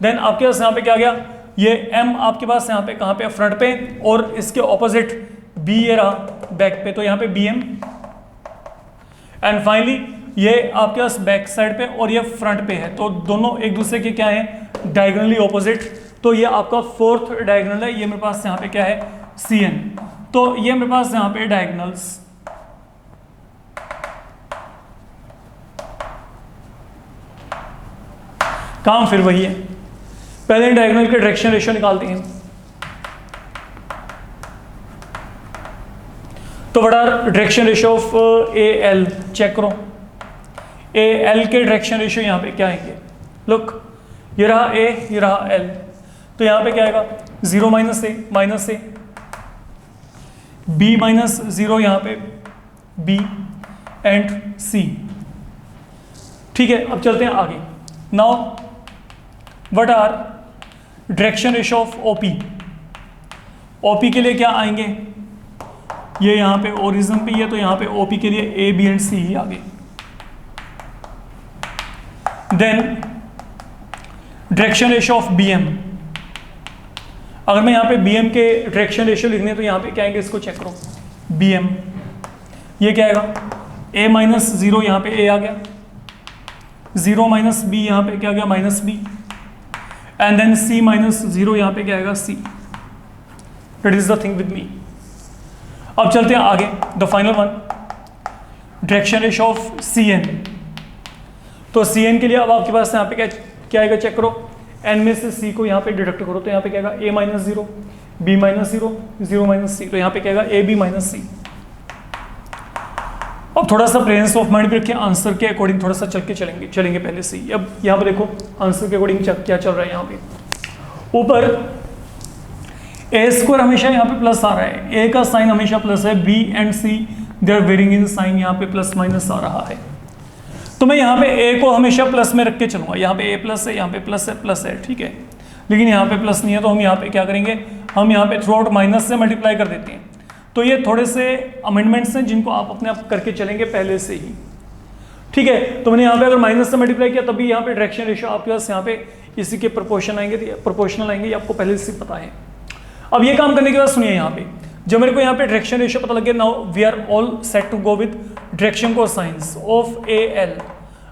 देन आपके पास यहाँ पे क्या आ गया, ये M आपके पास यहाँ पे कहाँ पे, फ्रंट पे, और इसके ऑपोजिट B ये रहा बैक पे, तो यहाँ पे BM। एंड फाइनली ये आपके पास बैक साइड पे और ये फ्रंट पे है, तो दोनों एक दूसरे के क्या है, डायगोनली ऑपोजिट, तो ये आपका फोर्थ डायगोनल है। ये मेरे पास यहाँ पे क्या है, CN, तो ये मेरे पास यहाँ पे डायगोनल्स, काम फिर वही है, पहले डायगोनल के डायरेक्शन रेशियो निकालते हैं, तो what are direction ratio of AL, check करो AL के डायरेक्शन रेशियो यहाँ पे क्या आएंगे, लुक ये रहा A, ये रहा L, तो यहाँ पे क्या आएगा 0 माइनस A B माइनस 0, यहाँ पे B एंड C। ठीक है, अब चलते हैं आगे। Now what are direction ratio of OP, OP के लिए क्या आएंगे, ये यहाँ पे ओरिजिन पे है, तो यहाँ पे OP के लिए A B एंड C ही आगे। Then direction ratio of BM, अगर मैं यहाँ पे BM के डायरेक्शन रेशियो लिखने, तो यहाँ पे क्या आएंगे, इसको चेक करो BM, ये क्या आएगा A माइनस 0, यहाँ पे A आ गया, 0 माइनस B, यहाँ पे क्या आ गया minus B, and then C minus 0, यहाँ पे क्या आएगा C। That is the thing with me. अब चलते हैं आगे, the final one, direction ratio of CN, तो CN के लिए अब आपके पास यहाँ पे क्या आएगा, चेक करो, N में से C को यहाँ पे डिडक्ट करो, तो यहाँ पे क्या आएगा A minus 0, B minus 0, 0 minus C, तो यहाँ पे क्या आएगा AB माइनस C। अब थोड़ा सा प्रेजेंस ऑफ माइंड भी रखें, आंसर के अकॉर्डिंग थोड़ा सा चल के चलेंगे पहले से ही। अब यहाँ पे देखो आंसर के अकॉर्डिंग क्या चल रहा है, यहाँ पे ऊपर A² हमेशा यहाँ पे प्लस आ रहा है, A का साइन हमेशा प्लस है, B and C they are varying in sign, यहाँ पे प्लस माइनस आ रहा है, तो मैं यहाँ पे A को हमेशा प्लस में रख के चलूंगा, यहाँ पे A प्लस है, यहाँ पे प्लस है, ठीक है, लेकिन यहाँ पे प्लस नहीं है, तो हम यहाँ पे क्या करेंगे, हम यहाँ पे थ्रू आउट माइनस से मल्टीप्लाई कर देते हैं। तो ये थोड़े से अमेंडमेंट्स हैं जिनको आप अपने आप करके चलेंगे पहले से ही, ठीक है। तो मैंने यहाँ पे अगर माइनस से मल्टीप्लाई किया, तभी यहाँ पे डायरेक्शन रेशियो आपके पास यहाँ पे इसी के प्रोपोर्शनल आएंगे, ये आपको पहले से पता है। अब ये काम करने के बाद सुनिए, यहाँ पे जब मेरे को यहाँ पे डायरेक्शन रेशियो पता लग गया, now we are all set to go with direction cosines of AL।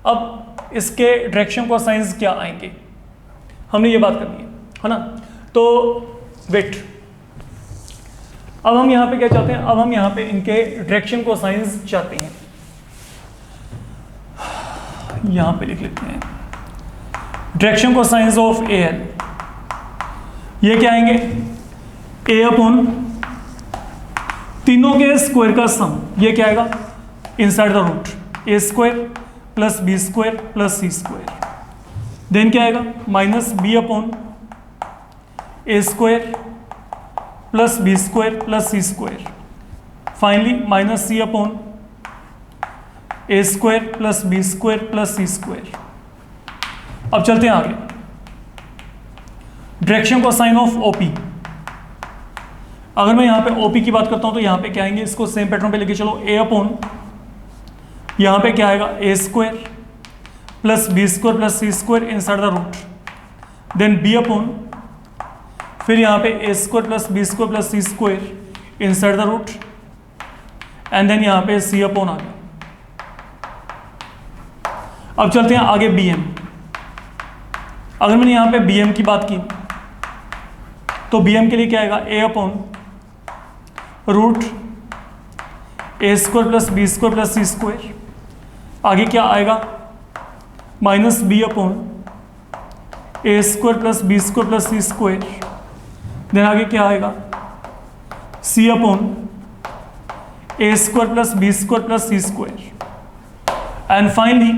अब इसके डायरेक्शन कोसाइंस क्या आएंगे, हमने ये बात करनी है ना। तो वेट, अब हम यहाँ पे क्या चाहते हैं, अब हम यहाँ पे इनके डायरेक्शन कोसाइंस चाहते हैं, यहाँ पे लिख लेते हैं डायरेक्शन कोसाइंस ऑफ AL, ये क्या आएंगे, A अपॉन तीनों के स्क्वायर का सम, ये क्या आएगा inside the root, A² plus B² plus C², then क्या आएगा minus B upon A² plus B² plus C², finally minus C upon A square plus B square plus C square. अब चलते हैं आगे, डायरेक्शन को साइन ऑफ ओपी। अगर मैं यहां पे ओपी की बात करता हूं तो यहां पे क्या आएंगे, इसको सेम पैटर्न पे लेके चलो, ए अपॉन यहां पे क्या आएगा A square plus B square plus C square inside the root, then B upon फिर यहां पे A square plus B square plus C square inside the root, and then यहां पे सी अपॉन आ गया। अब चलते हैं आगे बी एम। अगर मैंने यहां पे बी एम की बात की तो बी एम के लिए क्या आएगा, A upon root A square plus B square plus C square, आगे क्या आएगा minus B upon A square plus B square plus C square, then आगे क्या आएगा C upon A square plus B square plus C square, and finally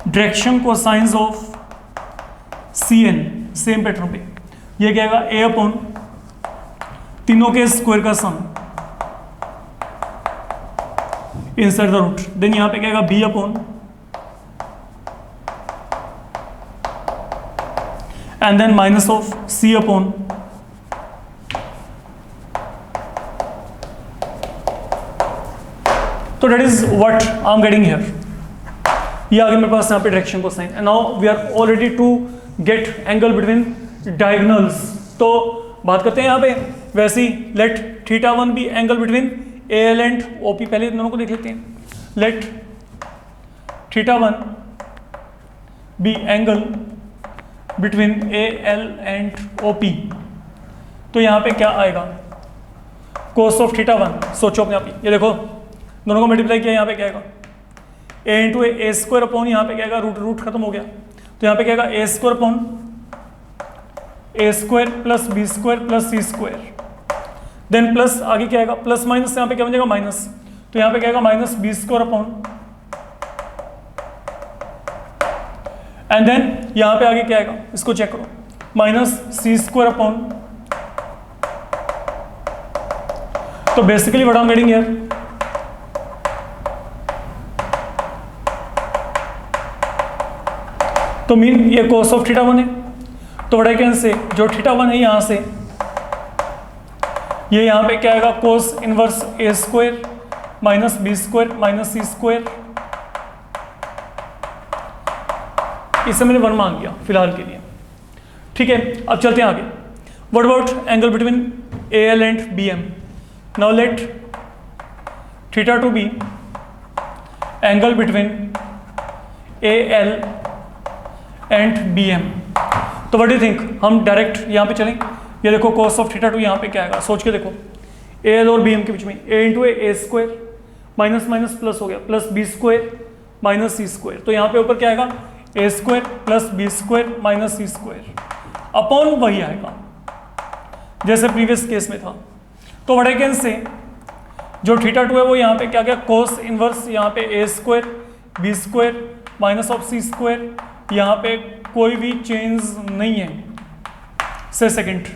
direction cosines of C N same pattern पे ये क्या आएगा, A upon तीनों के square का sum inside the root, then यहां पे क्या आएगा B upon and then minus of C upon तो that is what I am getting here. ये आगे मेरे पास यहाँ पे direction cosine, and now we are already to get angle between diagonals. तो बात करते हैं यहाँ पे वैसे ही, let theta one be angle between A L and O P. पहले दोनों को देख लेते हैं, let theta one be angle between A L and O P. तो यहाँ पे क्या आएगा, कोस ऑफ थीटा वन। सोचो अपने आप ही, ये देखो दोनों को मल्टीप्लाई किया, यहाँ पे क्या आएगा ए इंटू ए स्क्वायर अपॉन यहाँ पे क्या आएगा रूट, रूट खत्म हो गया तो यहाँ पे क्या आएगा A square upon A square plus B square plus C square, then plus आगे क्या आएगा प्लस माइनस, यहाँ पे क्या बन जाएगा माइनस, तो यहाँ पे क्या आएगा minus B square upon, and then यहाँ पे आगे क्या आएगा इसको चेक करो, माइनस सी स्क्वायर अपॉन। तो basically what I am getting here, तो मीन ये कोस ऑफ थीटा वन है, तो व्हाट आई कैन से जो थीटा वन है यहां से ये यहां पे क्या आएगा cos inverse A square minus B square minus C square, इसे मैंने वन मान लिया फिलहाल के लिए, ठीक है। अब चलते हैं आगे, what about angle between A L and B M. Now let theta two be angle between A L and B M. तो व्हाट डू यू थिंक, हम डायरेक्ट यहाँ पे चलें, ये देखो cos ऑफ थीटा टू यहाँ पे क्या आएगा, सोच के देखो ए एल और बी एम के बीच में A into A square minus minus plus हो गया plus B square minus C square, तो यहाँ पे ऊपर क्या आएगा A square plus B square minus C square upon वही आएगा जैसे प्रीवियस केस में था। तो व्हाट आई कैन से जो थीटा टू है वो यहाँ पे क्या गया कोस इनवर्स यहाँ पे A square B square minus of C square, यहाँ पे कोई भी चेंज नहीं है से सेकंड।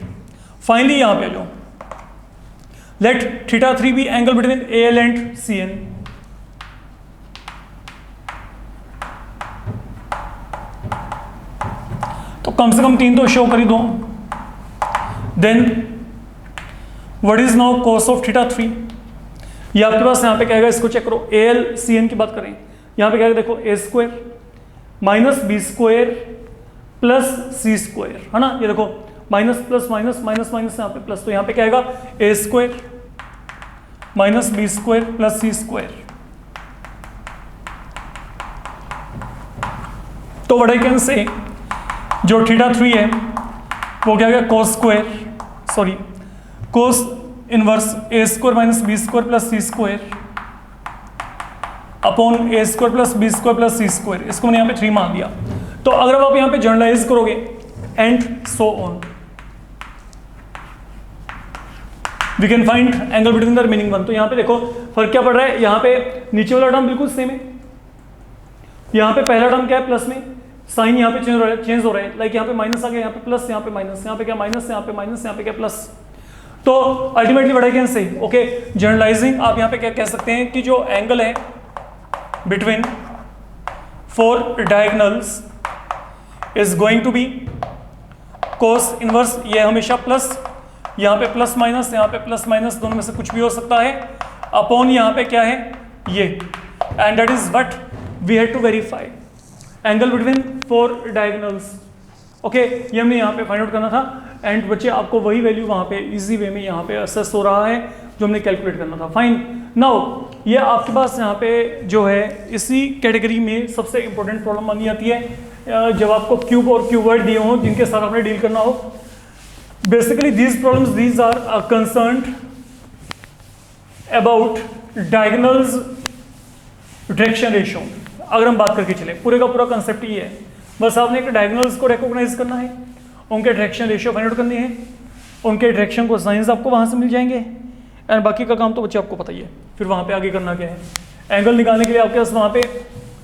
फाइनली यहाँ पे लो let theta three be angle between A L and C N. तो कम से कम तीन तो शो कर ही दो। Then what is now cos of theta three, ये आपके पास यहाँ पे क्या आएगा, इसको चेक करो, ए एल सी एन की बात करें, यहाँ पे क्या आएगा देखो A square minus B square plus C square, है ना, ये देखो minus plus minus minus minus यहाँ पे प्लस, तो यहाँ पे क्या आएगा A square minus B square plus C square. तो व्हाट आई कैन से जो थीटा थ्री है वो क्या गया cos square sorry cos inverse A square minus B square plus C square upon A square plus B square plus C square, इसको मैंने यहाँ पे थ्री मान दिया। तो अगर आप यहाँ पे जनरलाइज करोगे and so on we can find angle between the remaining one. तो यहाँ पे देखो फर्क क्या पड़ रहा है, यहाँ पे नीचे वाला टर्म बिल्कुल सेम है, यहाँ पे पहला टर्म क्या है प्लस में, साइन यहाँ पे चेंज हो रहा है लाइक यहाँ पे माइनस आ गया, यहाँ पे प्लस, यहाँ पे माइनस, यहाँ पे क्या माइनस, यहाँ पे माइनस, यहाँ पे क्या प्लस। तो ultimately what I can say, okay, generalizing आप यहाँ पे क्या कह सकते हैं कि जो एंगल है between 4 diagonals is going to be cos inverse, ये हमेशा प्लस, यहाँ पे प्लस माइनस, यहाँ पे प्लस माइनस, दोनों में से कुछ भी हो सकता है, अपॉन यहाँ पे क्या है ये, and that is what we had to verify, angle between 4 diagonals, okay, ये हमने यहाँ पे फाइंड आउट करना था। एंड बच्चे आपको वही वैल्यू वहाँ पे इजी वे में यहाँ पे असेस हो रहा है जो हमने कैलकुलेट करना था। फाइन, नाउ ये आपके पास यहाँ पे जो है इसी कैटेगरी में सबसे इंपॉर्टेंट प्रॉब्लम मानी जाती है जब आपको क्यूब और क्यूबॉइड दिए हों जिनके साथ आपने डील करना हो। Basically these problems these are concerned about diagonals direction ratio. अगर हम बात करके चले, पूरे का पूरा कंसेप्ट ये है, बस आपने एक डायगोनल्स को रिकॉग्नाइज करना है, उनके डायरेक्शन रेशियो फाइंड आउट करनी है, उनके डायरेक्शन को साइंस आपको वहाँ से मिल जाएंगे, एंड बाकी का काम तो बच्चे आपको पता ही है। फिर वहाँ पे आगे करना क्या है, एंगल निकालने के लिए आपके पास वहाँ पे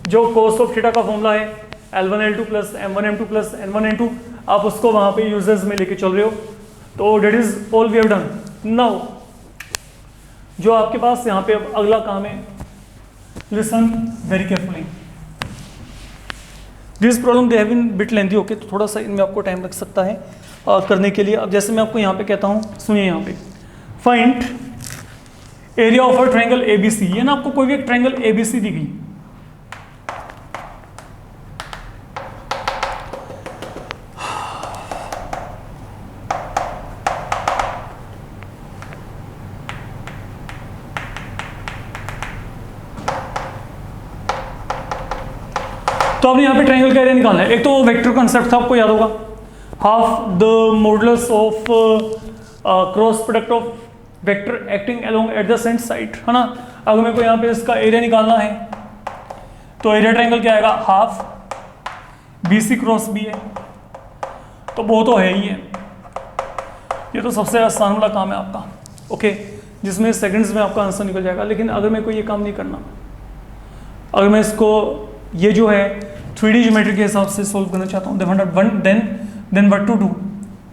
जो कोस ऑफ थीटा का फॉर्मूला है L1 L2 plus M1 M2 plus N1 N2, आप उसको वहाँ पे यूजेस में लेके चल रहे हो, तो that is all we have done. Now जो आपके पास यहाँ पे अब अगला काम है, listen very carefully, this problem they have been bit lengthy, okay, तो थोड़ा सा इनमें आपको टाइम लग सकता है करने के लिए। अब जैसे मैं आपको यहाँ पे कहता हूँ, सुनिए यहाँ पे, find area of a triangle ABC, ये ना आपको कोई भी एक ट्रायंगल एबीसी दी गई, तो आपने यहाँ पे ट्रायंगल का एरिया निकालना है। एक तो वेक्टर कंसेप्ट था, आपको याद होगा, half the modulus of cross product of vector acting along adjacent side, है ना। अगर मेरे को यहाँ पे इसका एरिया निकालना है तो एरिया ट्रायंगल क्या आएगा, हाफ BC क्रॉस B है, तो वो तो है ही है, ये तो सबसे आसान वाला काम है आपका, ओके, जिसमें सेकंड्स में आपका आंसर निकल जाएगा। लेकिन अगर मेरे को ये काम नहीं करना, अगर मैं इसको ये जो है 3D ज्योमेट्री के हिसाब से सोल्व करना चाहता हूँ, then what to do,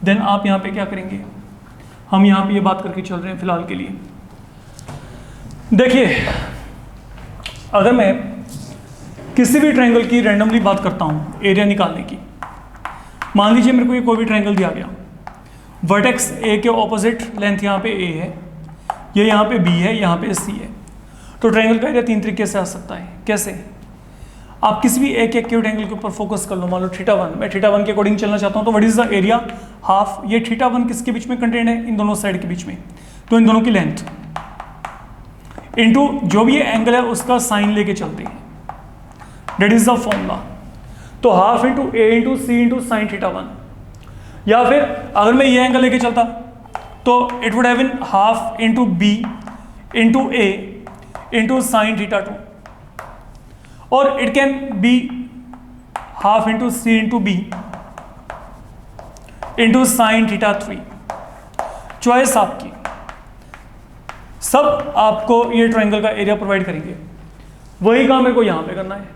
then आप यहाँ पे क्या करेंगे, हम यहाँ पे ये बात करके चल रहे हैं फिलहाल के लिए। देखिए, अगर मैं किसी भी ट्रायंगल की रैंडमली बात करता हूँ एरिया निकालने की, मान लीजिए मेरे को ये कोई भी ट्रायंगल दिया गया, वर्टेक्स ए के ऑपोजिट लेंथ यहाँ पे ए है, ये यहाँ पे B है, यहाँ पे C है, तो ट्रायंगल का एरिया 3 तरीके से आ सकता है। कैसे, आप किसी भी एक एक्यूट एंगल के ऊपर फोकस कर लो, मान लो θ1, मैं θ1 के अकॉर्डिंग चलना चाहता हूँ, तो what is the area, half, ये θ1 किसके बीच में कंटेंट है, इन दोनों साइड के बीच में, तो इन दोनों की लेंथ इनटू जो भी एंगल है उसका साइन लेके चलते हैं, दैट इज द फॉर्मूला। तो half into A into C into sine θ1, या फिर अगर मैं ये एंगल लेके चलता तो it would have been half into B into A into sine θ2, और it can be half into C into B into sine θ3, choice आपकी, सब आपको ये ट्रायंगल का एरिया प्रोवाइड करेंगे। वही काम मेरे को यहाँ पे करना है।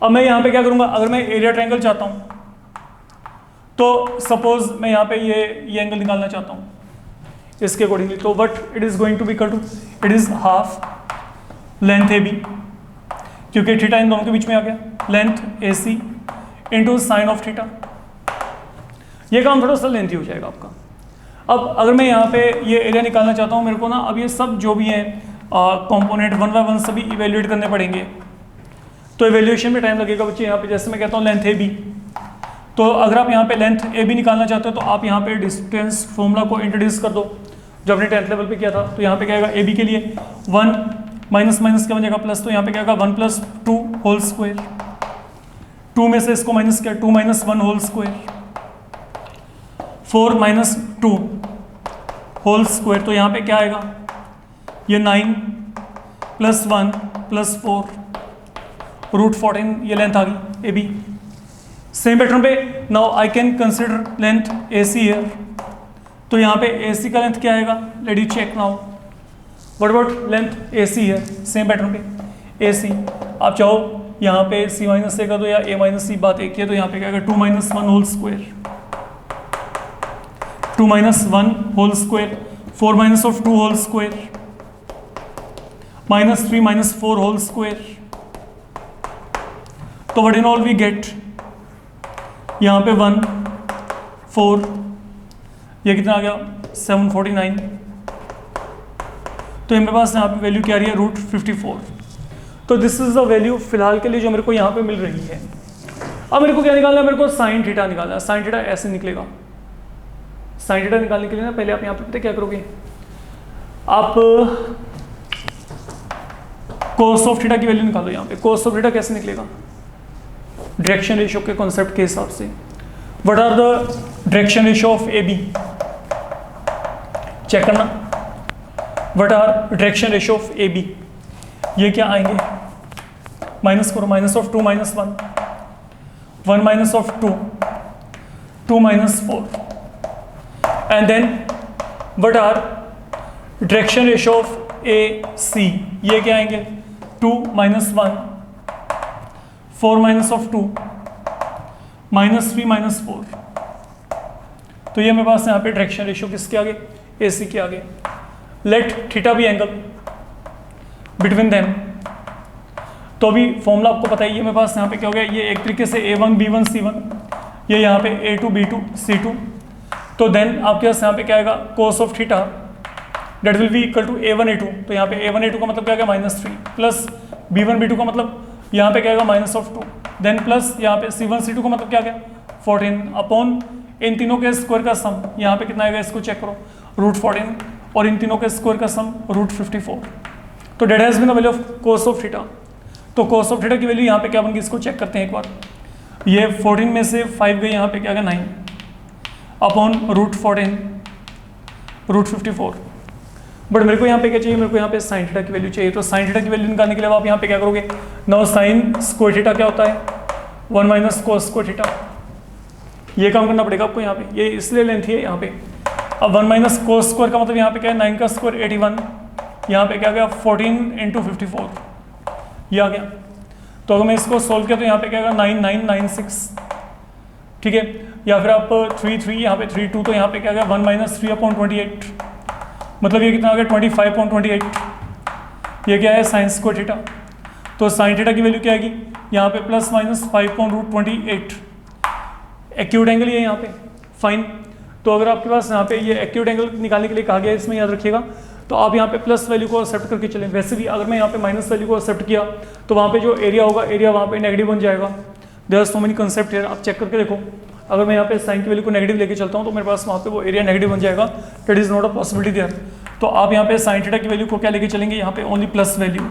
अब मैं यहाँ पे क्या करूँगा, अगर मैं एरिया ट्रायंगल चाहता हूँ तो सपोज मैं यहाँ पे ये एंगल निकालना चाहता हूँ इसके अकॉर्डिंगली, तो what it is going to be equal to, it is half length AB, क्योंकि थीटा इन दोनों के बीच में आ गया, length AC into sine of theta. ये काम थोड़ा सा लेंथी हो जाएगा आपका। अब अगर मैं यहाँ पे ये एरिया निकालना चाहता हूँ, मेरे को ना अब ये सब जो भी है कंपोनेंट 1 बाय 1 सभी इवेल्युएट करने पड़ेंगे, तो इवेल्युएशन में टाइम लगेगा बच्चे। यहाँ पे जैसे मैं कहता हूँ लेंथ AB, तो अगर आप यहाँ पे लेंथ AB निकालना चाहते हो तो आप यहाँ पे डिस्टेंस फॉर्मूला को इंट्रोड्यूस कर दो जो हमने 10th लेवल पे किया था। तो यहाँ पे क्या आएगा, AB के लिए 1 माइनस माइनस क्या बन जाएगा प्लस, तो यहाँ पे क्या आएगा 1 + 2 होल स्क्वायर, 2 में से इसको माइनस किया 2 - 1 होल स्क्वायर, 4 - 2 होल स्क्वायर, तो यहाँ पे क्या आएगा, ये 9 + 1 + 4 √14, ये लेंथ आ गई AB। सेम पैटर्न पे now I can consider length AC here, तो यहाँ पे AC का लेंथ क्या आएगा, let you check now, what about length AC here, same pattern पे AC, आप चाहो यहाँ पे C - A कर दो या A - C, बात एक ही है। तो यहाँ पे क्या आएगा 2 - 1 whole square, 2 - 1 whole square, 4 minus of 2 whole square minus 3 minus 4 whole square. तो what in all we get, यहाँ पे 1 4, ये कितना आ गया 749। तो मेरे पास यहाँ पे वैल्यू क्या आ रही है √54। तो दिस इज द वैल्यू फिलहाल के लिए जो मेरे को यहाँ पे मिल रही है। अब मेरे को क्या निकालना है, मेरे को साइन थीटा निकालना है। साइन थीटा ऐसे निकलेगा। साइन थीटा निकालने के लिए ना पहले आप यहाँ पे पता क्या करोगे, आप कोस ऑफ थीटा की वैल्यू निकालो। यहाँ पे कोस ऑफ थीटा कैसे निकलेगा, डायरेक्शन रेशियो के कॉन्सेप्ट के हिसाब से। What are the direction ratio of A B, check करना। What are direction ratio of A B, ये क्या आएंगे, माइनस करो, minus of 2 minus 1, 1 minus of 2, 2 minus 4, and then what are direction ratio of A C, ये क्या आएंगे 2 minus 1, 4 minus of 2, minus 3 minus 4। तो ये मेरे पास यहाँ पे डायरेक्शन रेशियो किसके आगे, ए सी के आगे। Let theta be angle between them. तो अभी फॉर्मूला आपको पता ही है, मेरे पास यहाँ पे क्या हो गया, ये एक तरीके से A1 B1 C1, ये यहाँ पे A2 B2 C2। तो देन आपके पास यहाँ पे क्या आएगा, cos of theta that will be equal to A1 A2। तो यहाँ पे A1 A2 का मतलब क्या आएगा -3, प्लस B1 B2 का मतलब यहाँ पे क्या आएगा -2, देन प्लस यहाँ पे C1 C2 का मतलब क्या गया 14 अपॉन इन तीनों के स्क्वायर का सम। यहाँ पे कितना आएगा इसको चेक करो, √14, और इन तीनों के स्क्वायर का सम √54। तो that has been the value of cos of theta. तो कोस ऑफ थीटा की वैल्यू यहाँ पे क्या बन गई, इसको चेक करते हैं एक बार। ये 14 में से 5 गई, यहाँ पे क्या गया 9 अपॉन √14 √54। बट मेरे को यहाँ पे क्या चाहिए, मेरे को यहाँ पे साइन थीटा की वैल्यू चाहिए। तो साइन थीटा की वैल्यू निकालने के लिए आप यहाँ पे क्या करोगे, नाउ साइन स्क्वायर थीटा क्या होता है 1 माइनस कोस स्क्वायर थीटा। ये काम करना पड़ेगा आपको यहाँ पे, ये इसलिए लेंथी है यहाँ पे। अब 1 माइनस कोस स्क्वायर का मतलब यहाँ पे क्या है 9 का स्क्वायर 81, यहाँ पे क्या गया 14 × 54, ये आ गया। तो अगर मैं इसको सोल्व किया तो यहाँ पे क्या आएगा 9996, ठीक है। या फिर आप 3 3 यहाँ पे 3 2, तो यहाँ पे क्या गया 1 माइनस 3/28, मतलब ये कितना आ गया 25/28। ये क्या है साइन स्क्वायर थीटा। तो साइन थीटा की वैल्यू क्या आएगी यहाँ पे +/5/√28। एक्यूट एंगल ये यहाँ पे फाइन। तो अगर आपके पास यहाँ पे ये एक्यूट एंगल निकालने के लिए कहा गया है, इसमें याद रखिएगा। तो आप यहाँ पे प्लस वैल्यू को एक्सेप्ट करके चलें। वैसे भी अगर मैं यहाँ पे माइनस वैल्यू को एक्सेप्ट किया तो वहाँ पे जो एरिया होगा, एरिया वहाँ पे नेगेटिव बन जाएगा। There are so many concept here, आप चेक करके देखो। अगर मैं यहाँ पे साइन की वैल्यू को नेगेटिव लेके चलता हूँ तो मेरे पास वहाँ पे वो एरिया नेगेटिव बन जाएगा। That is not a possibility there. तो आप यहाँ पे साइन थीटा की वैल्यू को क्या लेके चलेंगे, यहाँ पे ओनली प्लस वैल्यू।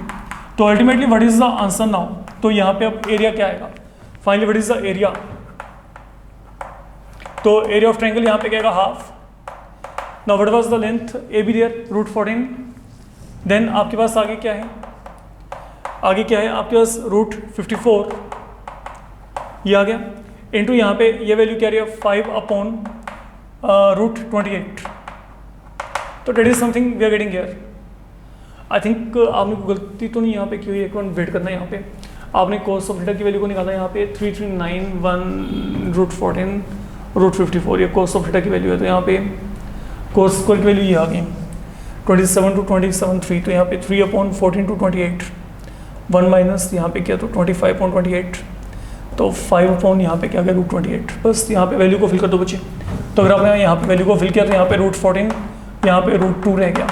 तो ultimately what is the answer now, तो यहाँ पे अब एरिया क्या आएगा, finally what is the area. तो एरिया ऑफ ट्रायंगल यहाँ पे क्या आएगा half. Now what was the length A B there √14। Then आपके पास आगे क्या है, आगे क्या है आपके पास √54, ये आ गया इनटू यहाँ पे ये वैल्यू क्या रही है 5/√28। तो that is something we are getting here. I think आपने गलती तो नहीं यहाँ पे की हुई, एक बार वेट करना है। यहाँ पे आपने कोस ऑफ थीटा की वैल्यू को निकाला, यहाँ पे 3391 √54, ये कोस ऑफ थीटा की वैल्यू है। तो यहाँ पे कोस स्क्वायर की वैल्यू ये आ गई 27 to 27 3। तो यहाँ पे 3/14 to 28, 1 माइनस यहाँ पे क्या तो 25/28, तो 5 यहाँ पे क्या गया √28। बस यहाँ पे वैल्यू को फिल कर दो बच्चे। तो अगर आपने यहाँ पे वैल्यू को फिल किया तो यहाँ पे √14, यहाँ पे √2 रह गया।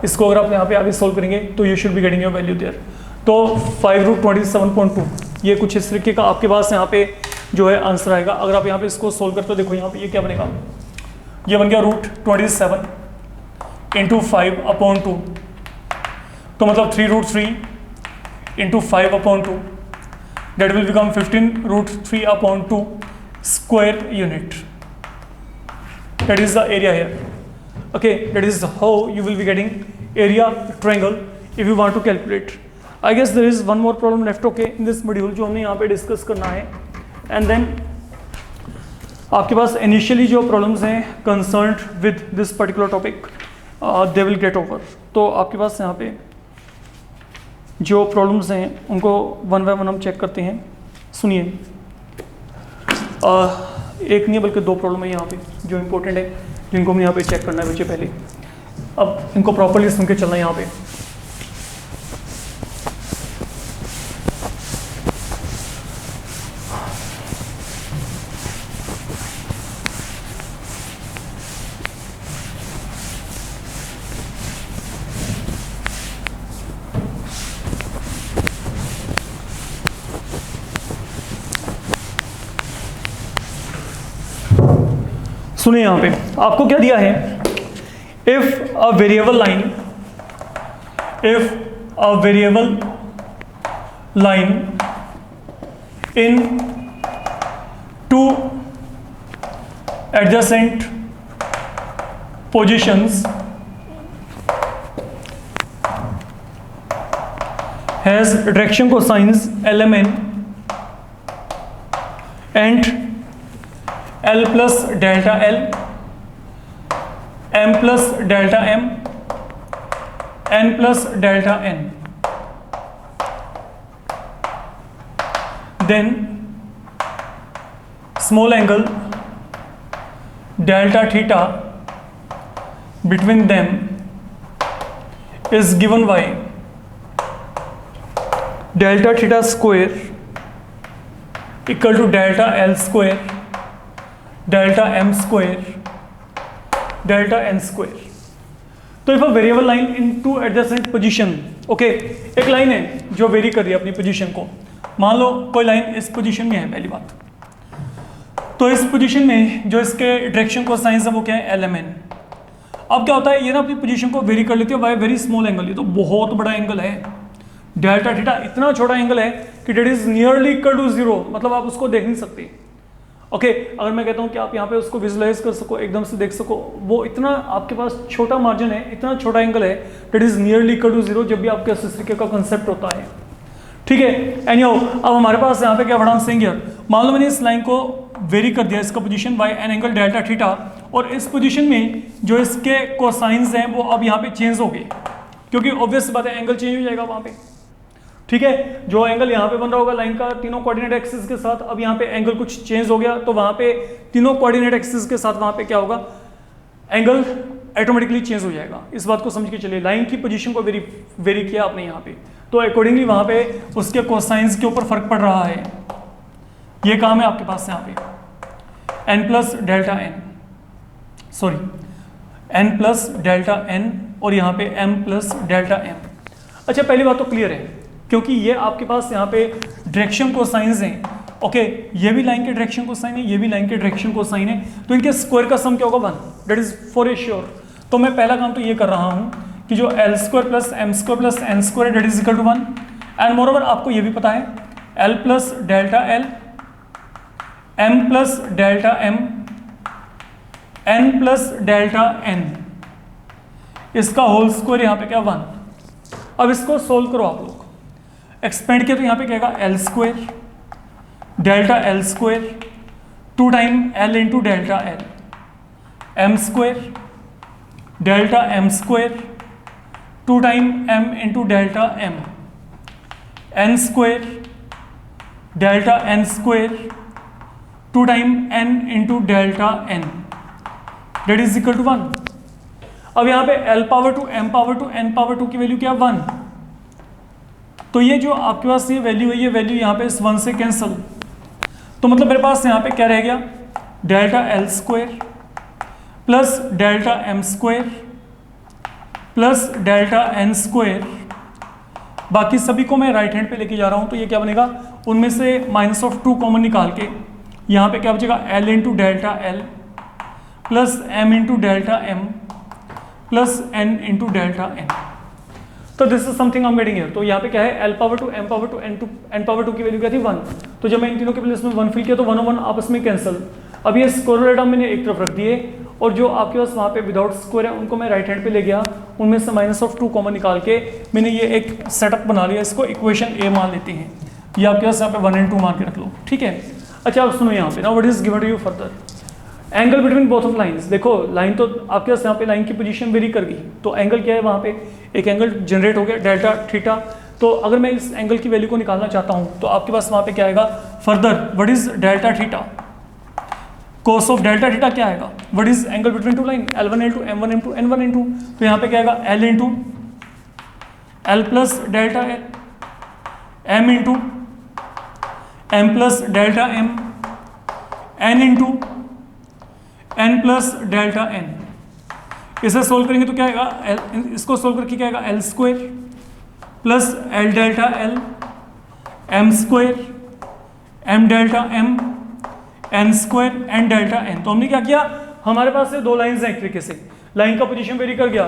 इसको अगर आप यहाँ पे आगे सोल्व करेंगे तो you should be getting your value there. तो 5√27.2, ये कुछ इस तरीके का आपके पास यहाँ पे जो है आंसर आएगा। अगर आप यहाँ पे इसको सोल्व करते हो, देखो यहाँ पे ये क्या बनेगा, ये बन गया √27 × 5/2। तो मतलब 3√3 × 5/2, that will become 15√3/2 square unit. That is the area here. Okay, that is how you will be getting area triangle if you want to calculate. I guess there is one more problem left, okay, in this module जो हमने यहाँ पे discuss करना है। And then आपके पास initially जो problems हैं concerned with this particular topic they will get over. तो आपके पास यहाँ पे जो प्रॉब्लम्स हैं उनको वन बाय वन हम चेक करते हैं। सुनिए, एक नहीं बल्कि 2 प्रॉब्लम है यहाँ पे जो इम्पोर्टेंट है, जिनको हम यहाँ पे चेक करना है बच्चे। पहले अब इनको प्रॉपर्ली सुन के चलना यहाँ पे। सुनिए यहाँ पे आपको क्या दिया है, if a variable line in two adjacent positions has direction cosines LMN and L plus delta L, M plus delta M, N plus delta N. Then small angle delta theta between them is given by delta theta square equal to delta L square delta M square delta N square. तो if a variable line in two adjacent position, okay, एक line है जो very कर रही है अपनी position को। मान लो कोई लाइन इस पोजीशन में है, पहली बात तो इस पोजीशन में जो इसके डायरेक्शन को साइंस है वो क्या है, LMN। अब क्या होता है, ये ना अपनी पोजीशन को वेरी कर लेती है बाय वेरी स्मॉल एंगल। ये तो बहुत बड़ा एंगल है, डेल्टा थीटा इतना छोटा एंगल है कि that is nearly equal to 0, मतलब आप उसको देख नहीं सकते। ओके अगर मैं कहता हूँ कि आप यहाँ पे उसको विजुलाइज कर सको, एकदम से देख सको, वो इतना आपके पास छोटा मार्जिन है, इतना छोटा एंगल है that is nearly equal to 0 जब भी आपके इस तरीके का कंसेप्ट होता है। ठीक है, एनीहाउ अब हमारे पास यहाँ पे क्या what I am saying here, मान लो मैंने इस लाइन को वेरी कर दिया, इसका position by an angle delta theta, और इस पोजीशन में जो इसके कोसाइंस हैं वो अब यहाँ पे चेंज हो गए, क्योंकि ऑब्वियस बात है एंगल चेंज हो जाएगा वहाँ पे। ठीक है, जो एंगल यहाँ पे बन रहा होगा लाइन का तीनों कोऑर्डिनेट एक्सिस के साथ, अब यहाँ पे एंगल कुछ चेंज हो गया तो वहाँ पे तीनों कोऑर्डिनेट एक्सिस के साथ वहाँ पे क्या होगा, एंगल ऑटोमेटिकली चेंज हो जाएगा। इस बात को समझ के चलिए, लाइन की पोजीशन को वेरी किया आपने यहाँ पे, तो अकॉर्डिंगली वहाँ पे उसके कोसाइंस के ऊपर फर्क पड़ रहा है। ये काम है आपके पास यहाँ पे n plus delta n, sorry n plus delta n और यहाँ पे m प्लस डेल्टा m। अच्छा पहली बात तो क्लियर है, क्योंकि ये आपके पास यहाँ पे डायरेक्शन कोसाइंस हैं। ओके ये भी लाइन के डायरेक्शन कोसाइन है, ये भी लाइन के डायरेक्शन कोसाइन है, तो इनके स्क्वायर का सम क्या होगा 1, that is for a sure. तो मैं पहला काम तो ये कर रहा हूँ कि जो L square plus M square plus N square that is equal to 1, and moreover आपको ये भी पता है L plus delta L, M plus delta M, N plus delta N, इसका होल स्क्वायर यहाँ पे क्या 1। अब इसको सोल्व करो आप लोग, एक्सपेंड किया तो यहाँ पे क्या आएगा L square delta L square 2 time L into delta L, M square delta M square 2 time M into delta M, N square delta N square 2 time N into delta N, that is equal to 1। अब यहाँ पे L power two M power two N power 2 की value क्या 1, तो ये जो आपके पास ये वैल्यू है, ये वैल्यू यहाँ पे इस 1 से कैंसिल, तो मतलब मेरे पास यहाँ पे क्या रह गया, delta L square plus delta M square plus delta N square, बाकी सभी को मैं राइट हैंड पे लेके जा रहा हूँ, तो ये क्या बनेगा, उनमें से -2 कॉमन निकाल के यहाँ पे क्या बचेगा L into delta L plus M into delta M plus N into delta N। तो this is something I am getting here. तो यहाँ पे क्या है L power two M power two N power 2 की वैल्यू क्या थी 1, तो जब मैं इन तीनों के प्लेस में 1 फिल किया तो 1 और 1 आपस में कैंसिल। अब ये स्क्वायर टर्म मैंने एक तरफ रख दिए, और जो आपके पास वहाँ पे विदाउट स्क्वायर है उनको मैं राइट हैंड पे ले गया, उनमें से -2 कॉमन निकाल के मैंने ये एक सेटअप बना लिया, इसको इक्वेशन A मान लेते हैं। ये आपके पास यहाँ पे 1 and 2 मान के रख लो, ठीक है। अच्छा अब सुनो यहाँ पे, now what is given to you further, angle between both of lines. देखो लाइन तो आपके पास यहाँ पे लाइन की पोजीशन वेरी कर गई, तो एंगल क्या है वहाँ पे, एक एंगल जनरेट हो गया डेल्टा थीटा। तो अगर मैं इस एंगल की वैल्यू को निकालना चाहता हूँ तो आपके पास वहाँ पे क्या आएगा further, what is delta theta, cos of delta theta क्या आएगा, what is angle between to line, L1 L2 M1 M2 N1 N2, तो यहाँ पे क्या आएगा L into L plus delta L, M into M plus delta M, N into N plus delta N। इसे solve करेंगे तो क्या आएगा, इसको सोल्व करके क्या आएगा L square plus L delta L M square M delta M N square N delta N। तो हमने क्या किया, हमारे पास से दो लाइंस हैं एक तरीके से, लाइन का पोजीशन वेरी कर गया,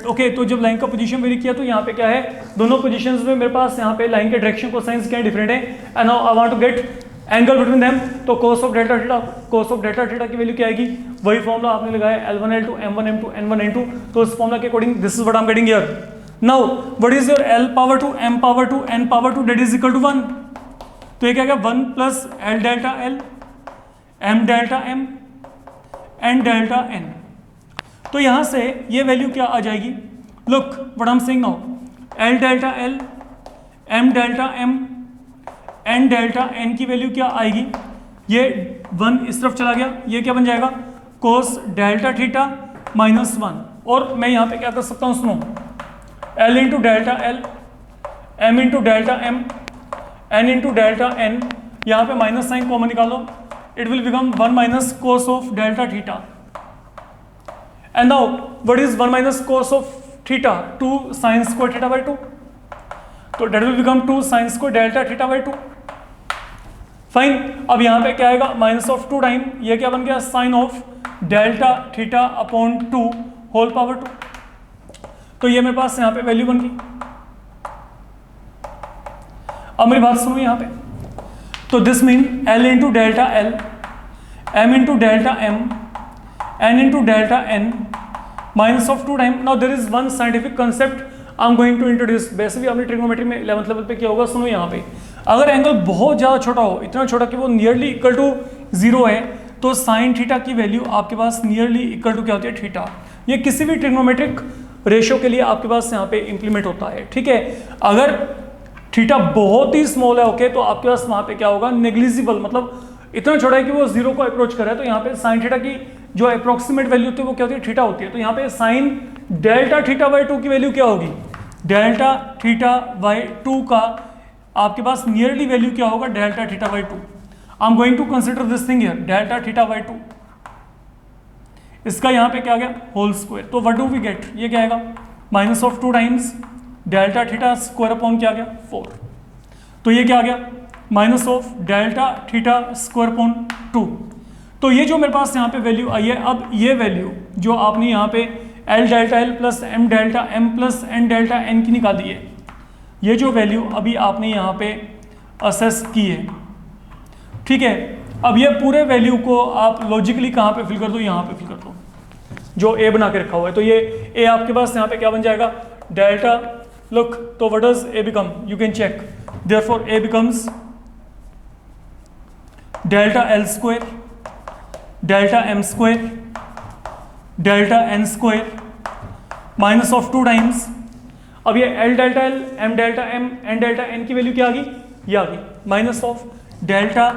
ओके। तो जब लाइन का पोजीशन वेरी किया तो यहाँ पे क्या है, दोनों पोजीशंस में मेरे पास यहाँ पे लाइन के डायरेक्शन को साइंस क्या डिफरेंट है, and now I want to get angle between them. तो कोस ऑफ डेल्टा थीटा की वैल्यू क्या आएगी, वही फॉर्मूला आपने लगाया L1 L2 M1 M2 N1 N2। तो इस फॉर्मूला के according this is what I am getting here. Now what is your L power 2 M power 2 N power 2 that is equal to 1। तो ये क्या है 1 plus L delta L M delta M N delta N। तो यहां से ये value क्या आ जाएगी, look what I am saying now, L delta L M delta M N delta N की वैल्यू क्या आएगी, ये 1 इस तरफ चला गया, ये क्या बन जाएगा कोस डेल्टा थीटा माइनस 1। और मैं यहाँ पे क्या कर सकता हूँ, सुनो, L into delta L M into delta M N into delta N, यहाँ पे माइनस साइन कॉमन निकालो, it will become 1 minus cos of delta theta, and now what is 1 minus cos of theta, 2 sin square theta by 2, तो that will become 2 sin square delta theta by 2। Fine, अब यहाँ पे क्या आएगा minus of 2 time, ये क्या बन गया sine of delta theta upon 2 whole power 2। तो ये मेरे पास यहाँ पे वैल्यू बन गई। अब मेरी बात सुनो यहाँ पे, तो this mean L into delta L M into delta M N into delta N माइनस of 2 time. Now there is one scientific concept I am going to introduce, वैसे भी आपने ट्रिग्नोमेट्री में 11th लेवल पे किया होगा। सुनो यहाँ पे, अगर एंगल बहुत ज़्यादा छोटा हो, इतना छोटा कि वो नियरली इक्वल टू 0 है, तो साइन थीटा की वैल्यू आपके पास नियरली इक्वल टू क्या होती है, थीटा। ये किसी भी ट्रिग्नोमेट्रिक रेशियो के लिए आपके पास यहाँ पे इंप्लीमेंट होता है, ठीक है। अगर थीटा बहुत ही स्मॉल है, ओके, तो आपके पास वहाँ पे क्या होगा नेग्लिजिबल, मतलब इतना छोटा है कि वो 0 को अप्रोच कर रहा है, तो यहाँ पे साइन थीटा की जो अप्रोक्सीमेट वैल्यू होती है वो क्या होती है, थीटा होती है। तो यहाँ पे साइन डेल्टा थीटा बाई 2 की वैल्यू क्या होगी, डेल्टा थीटा बाई 2 का आपके पास नियरली वैल्यू क्या होगा, delta theta by 2। I am going to consider this thing here, delta theta by 2, इसका यहाँ पे क्या आ गया होल स्क्वायर। तो व्हाट डू वी गेट, ये क्या आएगा minus of 2 times delta theta square upon क्या आ गया 4। तो ये क्या आ गया minus of delta theta square upon 2। तो ये जो मेरे पास यहाँ पे वैल्यू आई है, अब ये वैल्यू जो आपने यहाँ पे L delta L plus M delta M plus N delta N की निकाली है, ये जो वैल्यू अभी आपने यहाँ पे असेस की है, ठीक है। अब ये पूरे वैल्यू को आप लॉजिकली कहाँ पे फिल कर दो, यहाँ पे फिल कर दो, जो A बना के रखा हुआ है। तो ये A आपके पास यहाँ पे क्या बन जाएगा डेल्टा, look, तो what does A become, you can check, therefore A becomes delta L square delta M square delta N square minus of 2 times। अब ये L delta L M delta M N delta N की value क्या आ गई, ये आ गई minus of delta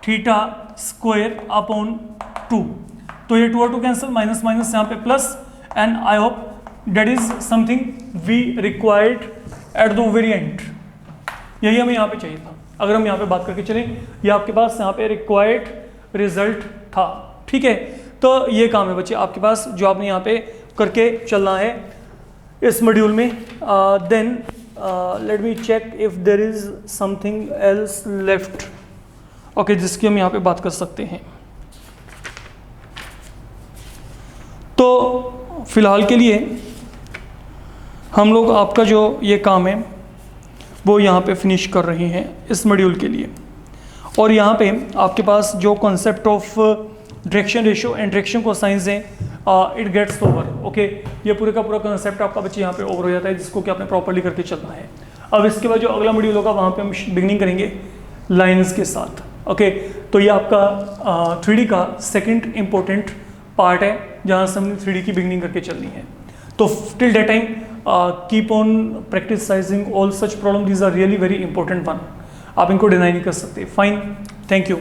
theta square upon 2। तो ये 2 और 2 कैंसिल, माइनस माइनस यहाँ पे plus, and I hope that is something we required at the very end। यही हमें यहाँ पे चाहिए था। अगर हम यहाँ पे बात करके चलें, ये आपके पास यहाँ पे रिक्वायर्ड रिजल्ट था, ठीक है। तो ये काम है बच्चे आपके पास जो आपने यहाँ पे करके चलना है इस मॉड्यूल में। Then let me check if there is something else left, okay, जिसकी हम यहाँ पे बात कर सकते हैं। तो फिलहाल के लिए हम लोग आपका जो ये काम है वो यहाँ पे फिनिश कर रहे हैं इस मॉड्यूल के लिए। और यहाँ पे आपके पास जो concept of direction ratio and direction cosines है, इट गेट्स ओवर, ओके। ये पूरे का पूरा कॉन्सेप्ट आपका बच्चे यहाँ पे ओवर हो जाता है, जिसको कि आपने प्रॉपर्ली करके चलना है। अब इसके बाद जो अगला मॉड्यूल होगा वहाँ पे हम बिगनिंग करेंगे लाइंस के साथ, ओके। तो ये आपका 3D का सेकेंड इम्पोर्टेंट पार्ट है, जहाँ से हमने 3D की बिगनिंग करके चलनी है। तो till that time keep on practisizing all such problem, these are really very important one, आप इनको डिनाई नहीं कर सकते। Fine, thank you.